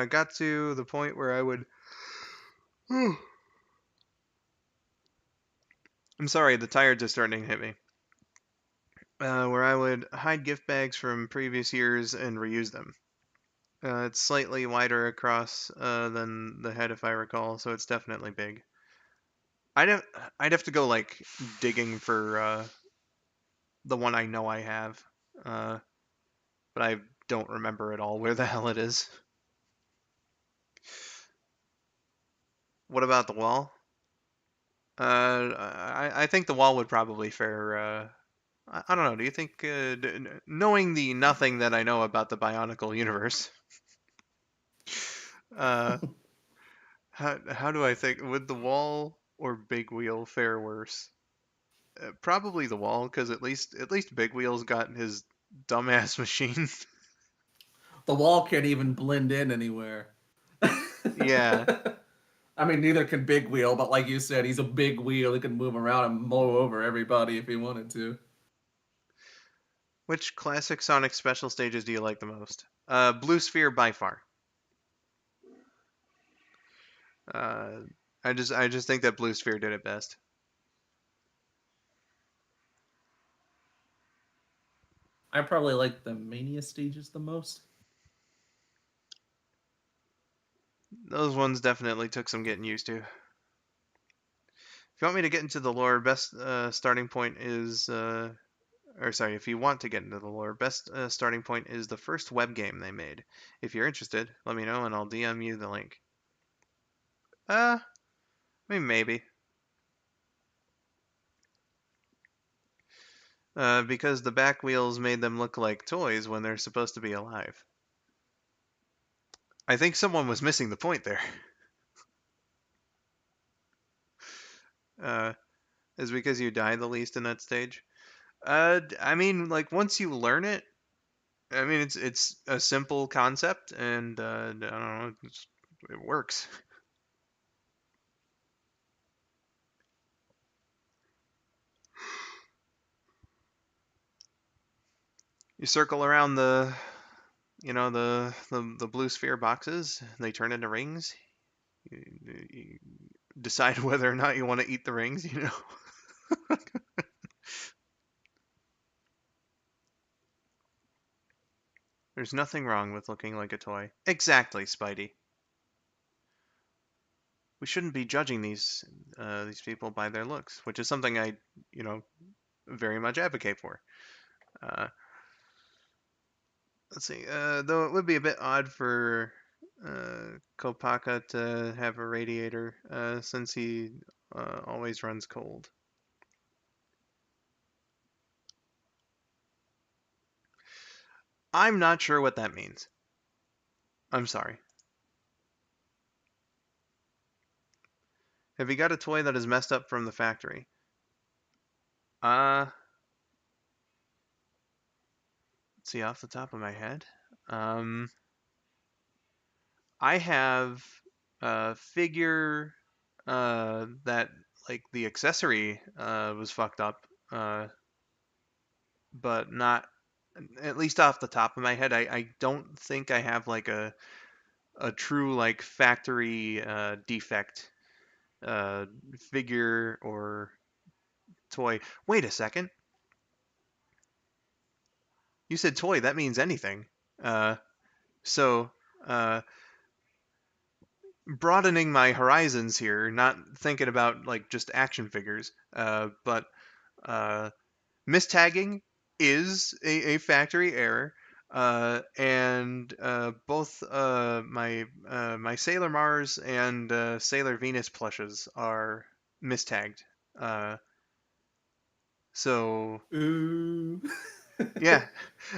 Got to the point where I would. I'm sorry, the tired's just starting to hit me. Where I would hide gift bags from previous years and reuse them. It's slightly wider across than the head, if I recall, so it's definitely big. I'd have, I'd have to go like digging for the one I know I have, uh, but I don't remember at all where the hell it is. What about the wall? I think the wall would probably fare. I don't know. Do you think, knowing the nothing that I know about the Bionicle universe, uh, how do I think would the wall or Big Wheel fare worse? Probably the wall, because at least Big Wheel's got his dumbass machine. The wall can't even blend in anywhere. Yeah. I mean, neither can Big Wheel, but like you said, he's a big wheel. He can move around and mow over everybody if he wanted to. Which classic Sonic special stages do you like the most? Blue Sphere by far. Uh, I just think that Blue Sphere did it best. I probably like the Mania stages the most. Those ones definitely took some getting used to. If you want me to get into the lore, best starting point is, or sorry, if you want to get into the lore, best starting point is the first web game they made. If you're interested, let me know and I'll DM you the link. I mean, maybe. Because the back wheels made them look like toys when they're supposed to be alive. I think someone was missing the point there. Uh, is because you die the least in that stage. I mean, like once you learn it, I mean it's a simple concept, and I don't know, it works. You circle around the blue sphere boxes. They turn into rings. You decide whether or not you want to eat the rings. There's nothing wrong with looking like a toy. Exactly, Spidey. We shouldn't be judging these people by their looks, which is something I, you know, very much advocate for. Uh, let's see. Though it would be a bit odd for Kopaka to have a radiator, since he always runs cold. I'm not sure what that means. I'm sorry. Have you got a toy that is messed up from the factory? Uh, let's see, off the top of my head. Um, I have a figure that like the accessory was fucked up, uh, but not at least off the top of my head. I don't think I have like a true like factory defect uh, figure or toy. Wait a second. You said toy. That means anything. Uh, so uh, broadening my horizons here, not thinking about like just action figures, but uh, mistagging is a factory error, and both my Sailor Mars and Sailor Venus plushes are mistagged. Uh, so Ooh. yeah,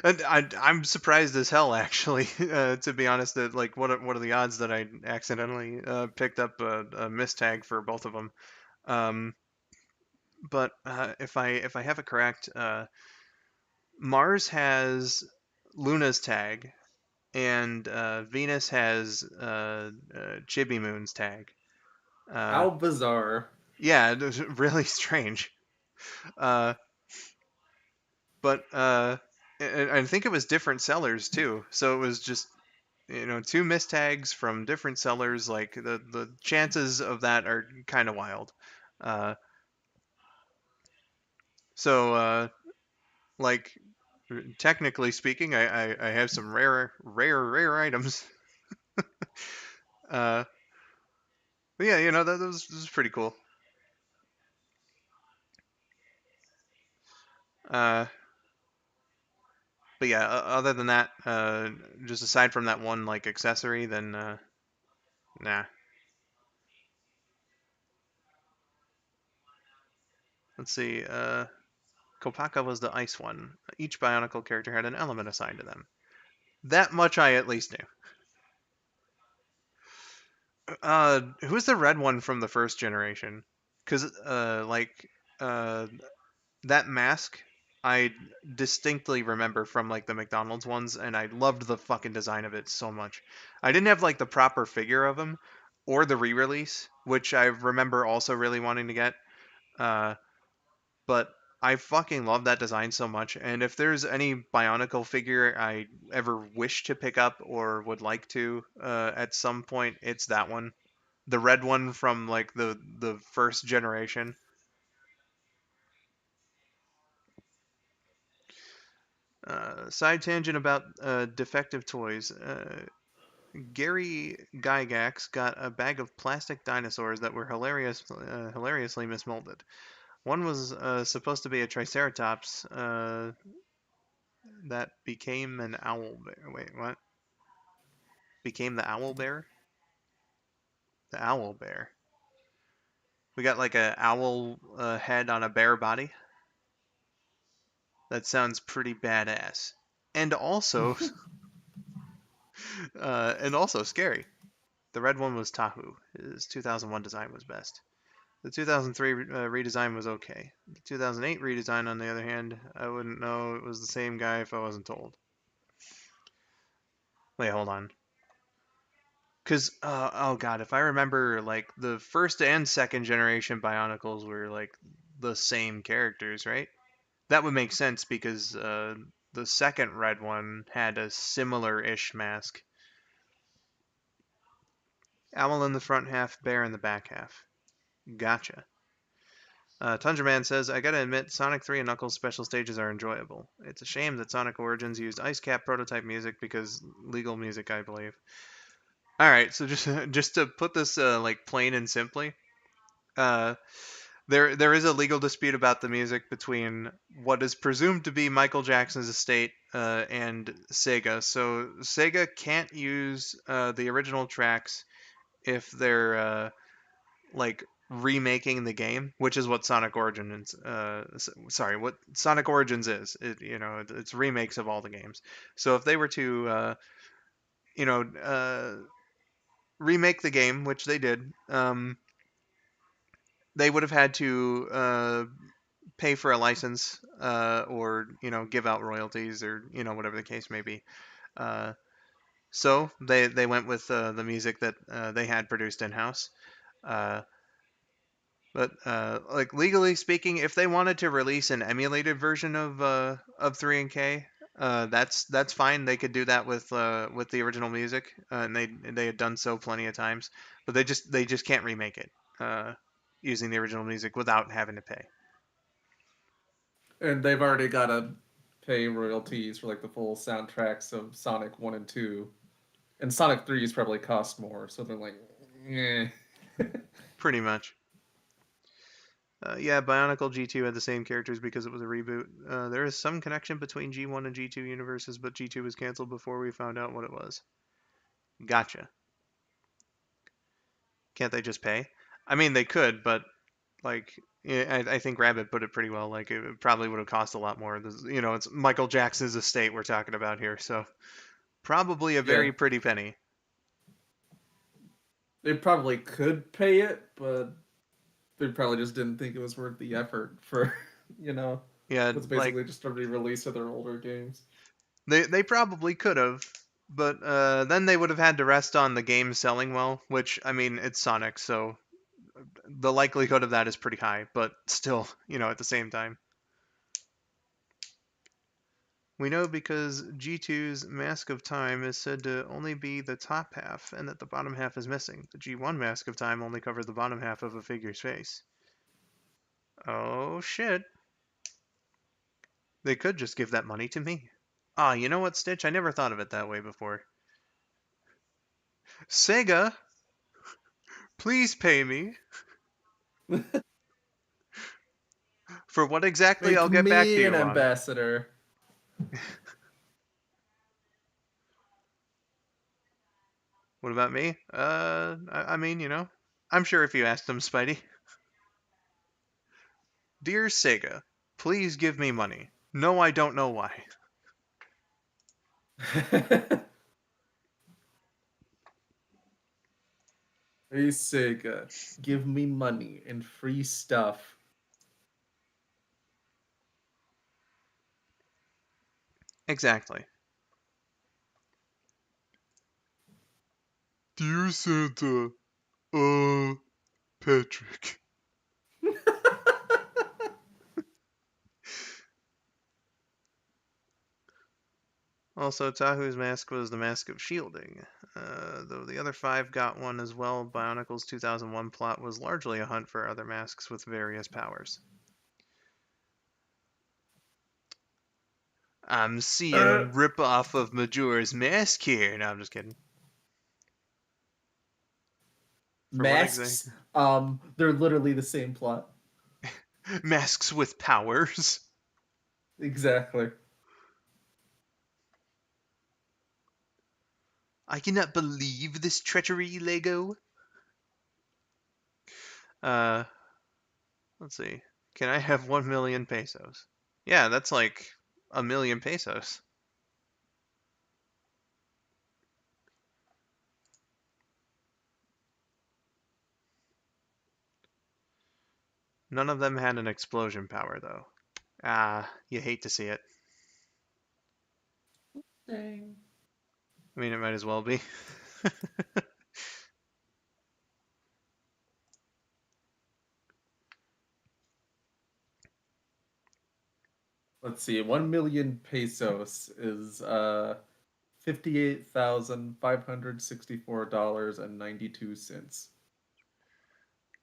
and I'm surprised as hell actually, to be honest. That like what are the odds that I accidentally picked up a mistag for both of them? Um, but if I have it correct, Mars has Luna's tag, and Venus has Chibi Moon's tag. Uh, How bizarre. yeah, it was really strange. Uh, but I think it was different sellers too, so it was just two mistags from different sellers. Like the chances of that are kind of wild. Uh, so like technically speaking, I have some rare items. Uh, but yeah, that was pretty cool. Uh, but yeah, other than that, just aside from that one like accessory, then nah. Let's see. Kopaka was the ice one. Each Bionicle character had an element assigned to them. That much I at least knew. Who's the red one from the first generation? Because like uh, that mask, I distinctly remember from like the McDonald's ones, and I loved the fucking design of it so much. I didn't have like the proper figure of him or the re-release, which I remember also really wanting to get. Uh, but I fucking love that design so much. And if there's any Bionicle figure I ever wish to pick up or would like to at some point, it's that one, the red one from like the first generation. Side tangent about defective toys. Gary Gygax got a bag of plastic dinosaurs that were hilariously mismolded. One was supposed to be a Triceratops that became an owl bear. Wait, what? Became the owl bear? The owl bear. We got like a owl head on a bear body. That sounds pretty badass, and also scary. The red one was Tahu. His 2001 design was best. The 2003 redesign was okay. The 2008 redesign, on the other hand, I wouldn't know it was the same guy if I wasn't told. Wait, hold on. Cause oh god, if I remember, like the first and second generation Bionicles were like the same characters, right? That would make sense because the second red one had a similar-ish mask. Owl in the front half, bear in the back half. Gotcha. Tundra Man says, I gotta admit, Sonic 3 and Knuckles special stages are enjoyable. It's a shame that Sonic Origins used Ice Cap prototype music because legal music, I believe. Alright, so just just to put this like plain and simply, uh, there is a legal dispute about the music between what is presumed to be Michael Jackson's estate and Sega. So Sega can't use the original tracks if they're like remaking the game, which is what Sonic Origins sorry, what Sonic Origins is. It's remakes of all the games. So if they were to you know remake the game, which they did, they would have had to pay for a license or give out royalties or whatever the case may be. Uh, so they went with the music that they had produced in house. Uh, But like legally speaking, if they wanted to release an emulated version of 3 and K, that's fine. They could do that with the original music, and they had done so plenty of times. But they just can't remake it using the original music without having to pay. And they've already got to pay royalties for like the full soundtracks of Sonic 1 and 2. And Sonic 3's probably cost more, so they're like, eh. Pretty much. Yeah, Bionicle G2 had the same characters because it was a reboot. There is some connection between G1 and G2 universes, but G2 was canceled before we found out what it was. Gotcha. Can't they just pay? I mean, they could, but like, yeah, I think Rabbit put it pretty well. Like, it probably would have cost a lot more. It's Michael Jackson's estate we're talking about here, so probably a Yeah, very pretty penny. they probably could pay it, but they probably just didn't think it was worth the effort for, you know, Yeah, it's like basically just a re-release of their older games. they probably could have, but then they would have had to rest on the game selling well, which I mean, it's Sonic, so the likelihood of that is pretty high. But still, at the same time. We know because G2's Mask of Time is said to only be the top half and that the bottom half is missing. The G1 Mask of Time only covered the bottom half of a figure's face. Oh shit. They could just give that money to me. Ah, you know what, Stitch? I never thought of it that way before. Sega, please pay me. For what exactly, Make I'll get back to me an you on. ambassador. What about me? I mean, I'm sure if you asked them, Spidey. Dear Sega, please give me money. No, I don't know why. Hey Sega, give me money and free stuff. Exactly. Dear Santa, Patrick. Also, Tahu's mask was the mask of shielding. Though the other five got one as well, Bionicle's 2001 plot was largely a hunt for other masks with various powers. I'm seeing a Uh, rip-off of Majora's Mask here. No, I'm just kidding. For what exactly? Masks, they're literally the same plot. Masks with powers. Exactly. I cannot believe this treachery, Lego. Uh, let's see. Can I have 1 million pesos? Yeah, that's like 1 million pesos. None of them had an explosion power, though. Ah, you hate to see it. Dang. I mean, it might as well be. Let's see, 1 million pesos is $58,564.92.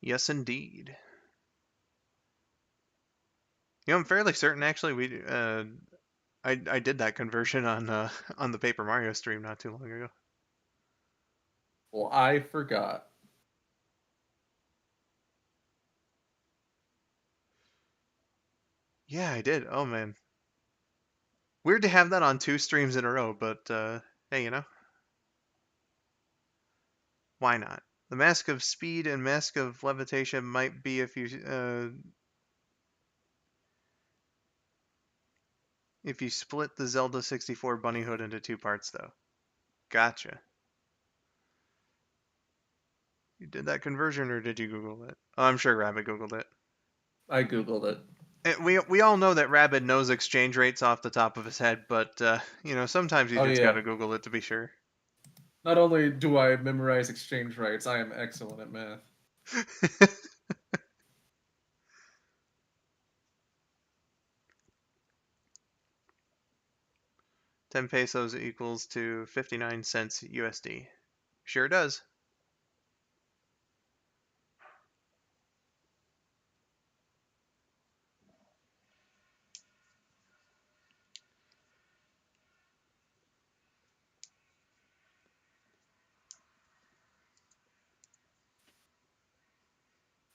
Yes, indeed. You know, I'm fairly certain actually I did that conversion on on the Paper Mario stream not too long ago. Well, I forgot. Yeah, I did. Oh man. Weird to have that on two streams in a row, but hey, why not? The Mask of Speed and Mask of Levitation might be if you split the Zelda 64 Bunny Hood into two parts though. Gotcha. You did that conversion or did you Google it? Oh, I'm sure Rabbit Googled it. I googled it. We all know that Rabbit knows exchange rates off the top of his head, but sometimes you Oh just yeah. gotta Google it to be sure. Not only do I memorize exchange rates, I am excellent at math. 10 pesos equals to 59 cents USD. Sure does.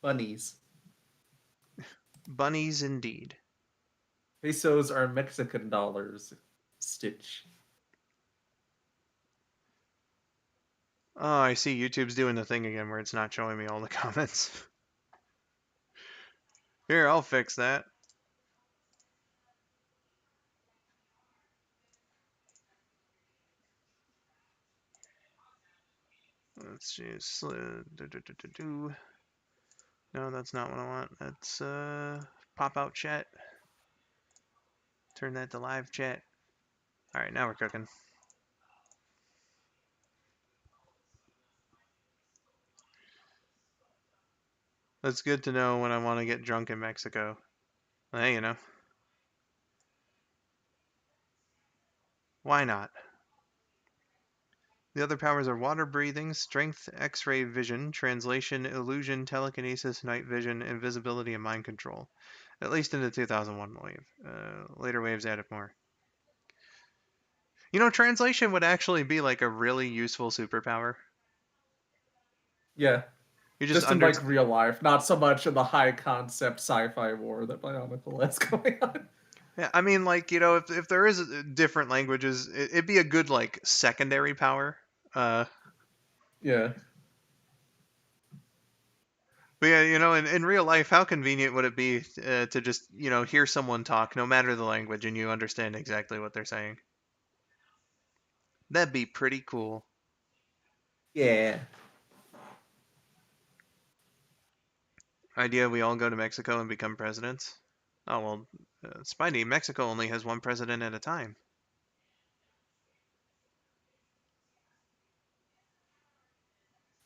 Bunnies. Bunnies indeed. Pesos are Mexican dollars. Stitch. Oh, I see YouTube's doing the thing again where it's not showing me all the comments. Here, I'll fix that. Let's just no, that's not what I want. That's pop out chat. Turn that to live chat. All right, now we're cooking. That's good to know when I want to get drunk in Mexico. Hey, why not? The other powers are water breathing, strength, X-ray vision, translation, illusion, telekinesis, night vision, invisibility, and mind control. At least in the 2001 wave. Later waves added more. Translation would actually be like a really useful superpower. Yeah, You just just in like understand. real life, not so much in the high concept sci-fi war that Bionicle has going on. Yeah, I mean, like if there is different languages, it'd be a good like secondary power. Uh, Yeah. but yeah, in real life, how convenient would it be to just hear someone talk, no matter the language, and you understand exactly what they're saying? That'd be pretty cool. Yeah. Idea we all go to Mexico and become presidents. Oh well, Spidey, Mexico only has one president at a time.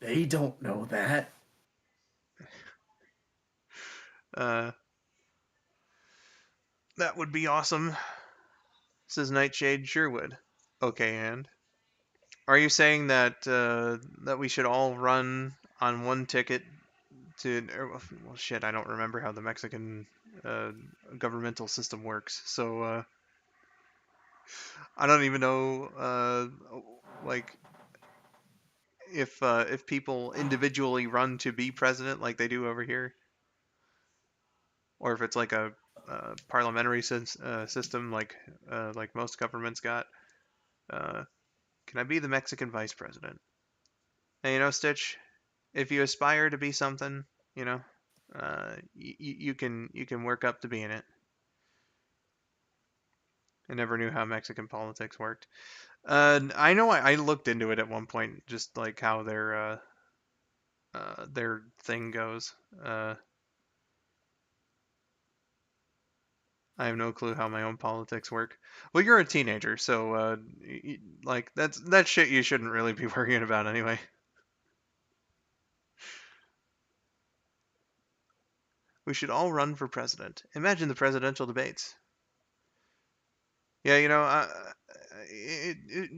They don't know that. Uh, that would be awesome, says Nightshade. Sure would. Okay, and are you saying that we should all run on one ticket to? Well, shit, I don't remember how the Mexican uh, governmental system works. So I don't even know, like if people individually run to be president like they do over here, or if it's like a parliamentary system like most governments got. Uh, can I be the Mexican vice president? And Stitch, if you aspire to be something, you know, you can work up to being it. I never knew how Mexican politics worked. I know I looked into it at one point, just like how their thing goes. I have no clue how my own politics work. Well, you're a teenager, so like that's shit you shouldn't really be worrying about anyway. We should all run for president. Imagine the presidential debates. Yeah,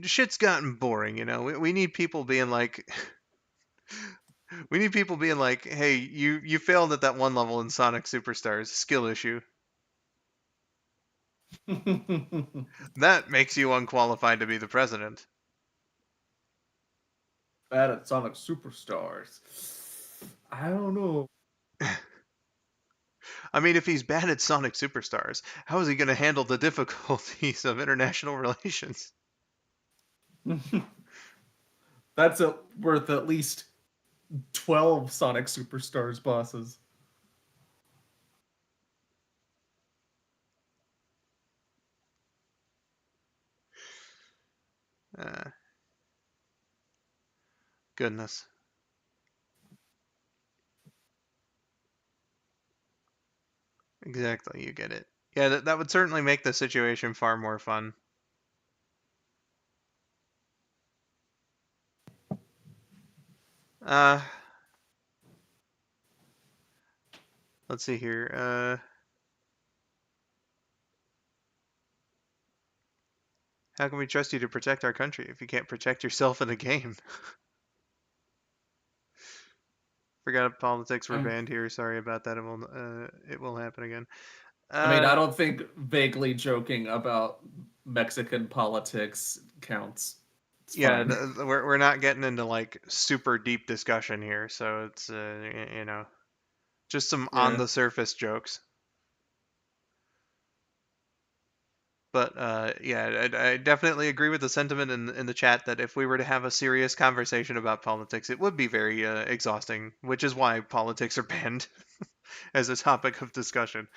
shit's gotten boring. We need people being like, we need people being like, hey, you failed at that one level in Sonic Superstars, skill issue. That makes you unqualified to be the president. Bad at Sonic Superstars. I don't know. I mean, if he's bad at Sonic Superstars, how is he going to handle the difficulties of international relations? That's worth at least 12 Sonic Superstars bosses. Uh, Goodness. Exactly, you get it. Yeah, that would certainly make the situation far more fun. Uh, let's see here. How can we trust you to protect our country if you can't protect yourself in a game? Forgot politics were I banned here. Sorry about that. It will happen again. mean, I Uh, don't think vaguely joking about Mexican politics counts. It's yeah, fine. we're not getting into like super deep discussion here, so it's just some on Yeah. the surface jokes. But yeah, I definitely agree with the sentiment in the chat that if we were to have a serious conversation about politics, it would be very exhausting, which is why politics are banned as a topic of discussion.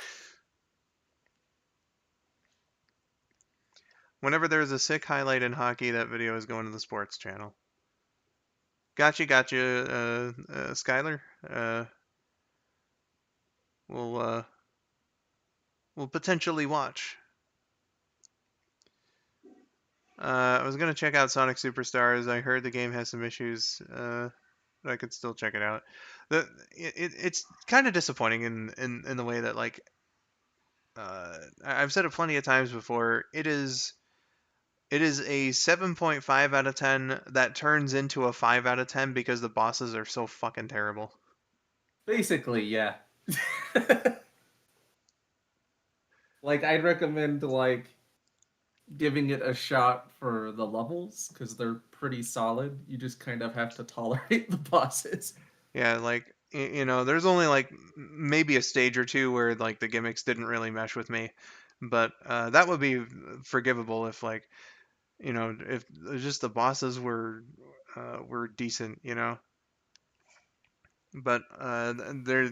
Whenever there's a sick highlight in hockey, that video is going to the sports channel. Gotcha, Skylar. We'll we'll potentially watch. I was gonna check out Sonic Superstars. I heard the game has some issues, but I could still check it out. It's kind of disappointing in the way that like I've said it plenty of times before. It is a 7.5 out of 10 that turns into a 5 out of 10 because the bosses are so fucking terrible. Basically, yeah. Like, I'd recommend, like, giving it a shot for the levels, because they're pretty solid. You just kind of have to tolerate the bosses. Yeah, like there's only like maybe a stage or two where like the gimmicks didn't really mesh with me, but that would be forgivable if like if just the bosses were decent, But there,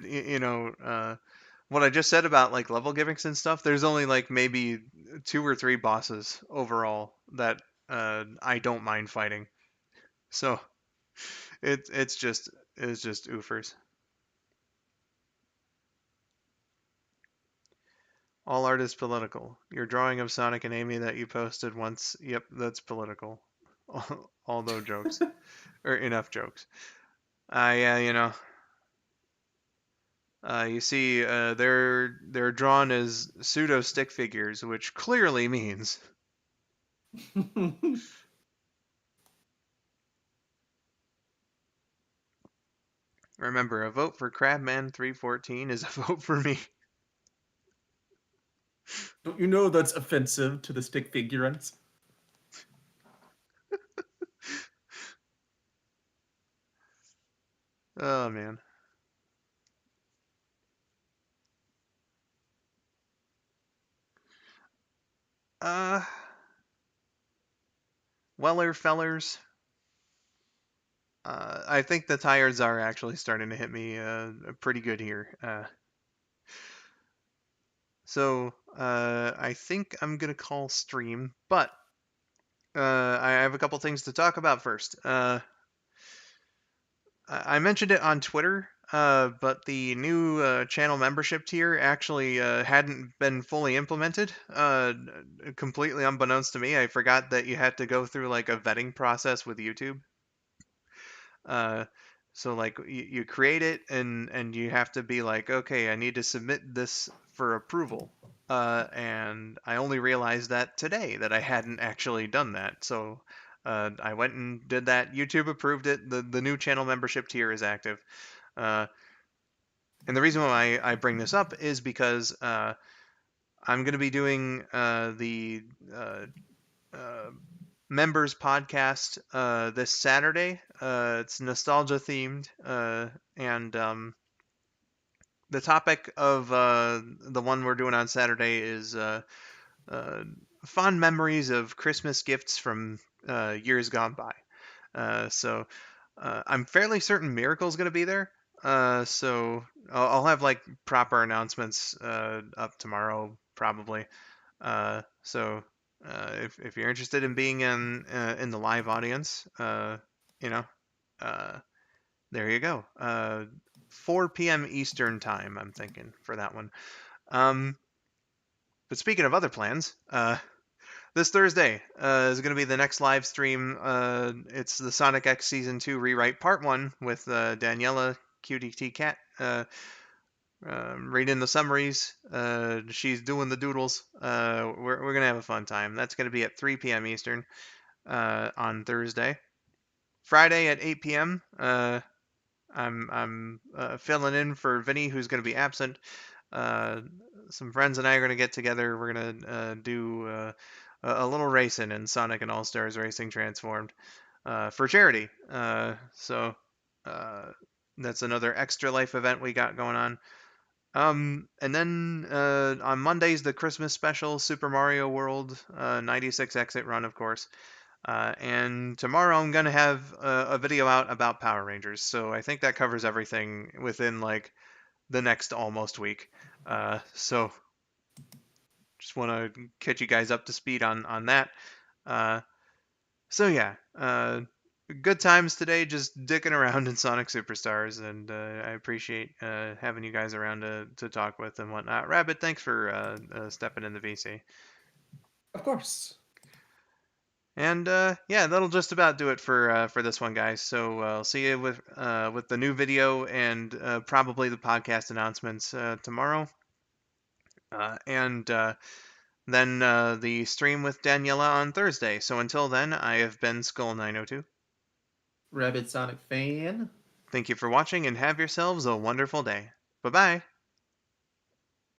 what I just said about like level gimmicks and stuff, there's only like maybe two or three bosses overall that I don't mind fighting. So it's just oofers. All art is political. Your drawing of Sonic and Amy that you posted once, yep, that's political. Although jokes or enough jokes. Yeah, you see, they're drawn as pseudo stick figures, which clearly means. Remember, a vote for Crabman 314 is a vote for me. Don't you know that's offensive to the stick figurines? Oh man. Uh, Weller fellers. I think the tires are actually starting to hit me pretty good here. I think I'm gonna call stream, but I have a couple things to talk about first. I mentioned it on Twitter, but the new channel membership tier actually hadn't been fully implemented. Completely unbeknownst to me, I forgot that you had to go through like a vetting process with YouTube. Uh, so like you create it and you have to be like, okay, I need to submit this for approval. And I only realized that today that I hadn't actually done that. So I went and did that. YouTube approved it. The new channel membership tier is active. Uh, and the reason why I bring this up is because I'm going to be doing the uh, uh, members podcast this Saturday. It's nostalgia themed, and the topic of the one we're doing on Saturday is uh, fond memories of Christmas gifts from years gone by. I'm fairly certain Miracle's going to be there. So I'll have like proper announcements up tomorrow probably. So if you're interested in being in the live audience, you know, uh, there you go. 4 p.m. Eastern time, I'm thinking for that one. Um, but speaking of other plans, this Thursday is going to be the next live stream. It's the Sonic X Season 2 Rewrite Part 1 with Daniela QDT Cat. Reading the summaries. She's doing the doodles. We're gonna have a fun time. That's gonna be at 3 p.m. Eastern on Thursday. Friday at 8 p.m. I'm filling in for Vinny, who's gonna be absent. Uh, some friends and I are gonna get together. We're gonna do a little racing in Sonic and All Stars Racing Transformed for charity. Uh, that's another extra life event we got going on. And then on Mondays, the Christmas special, Super Mario World 96 exit run, of course. And tomorrow I'm going to have a video out about Power Rangers. So I think that covers everything within like the next almost week. So just want to catch you guys up to speed on that. Uh, so yeah, good times today, just dicking around in Sonic Superstars, and I appreciate having you guys around to talk with and whatnot. Rabbit, thanks for stepping in the VC. Of course. And yeah, that'll just about do it for this one, guys. So I'll see you with the new video and probably the podcast announcements tomorrow, and then the stream with Daniela on Thursday. So until then, I have been skull902. Rabid Sonic fan. Thank you for watching and have yourselves a wonderful day. Bye bye.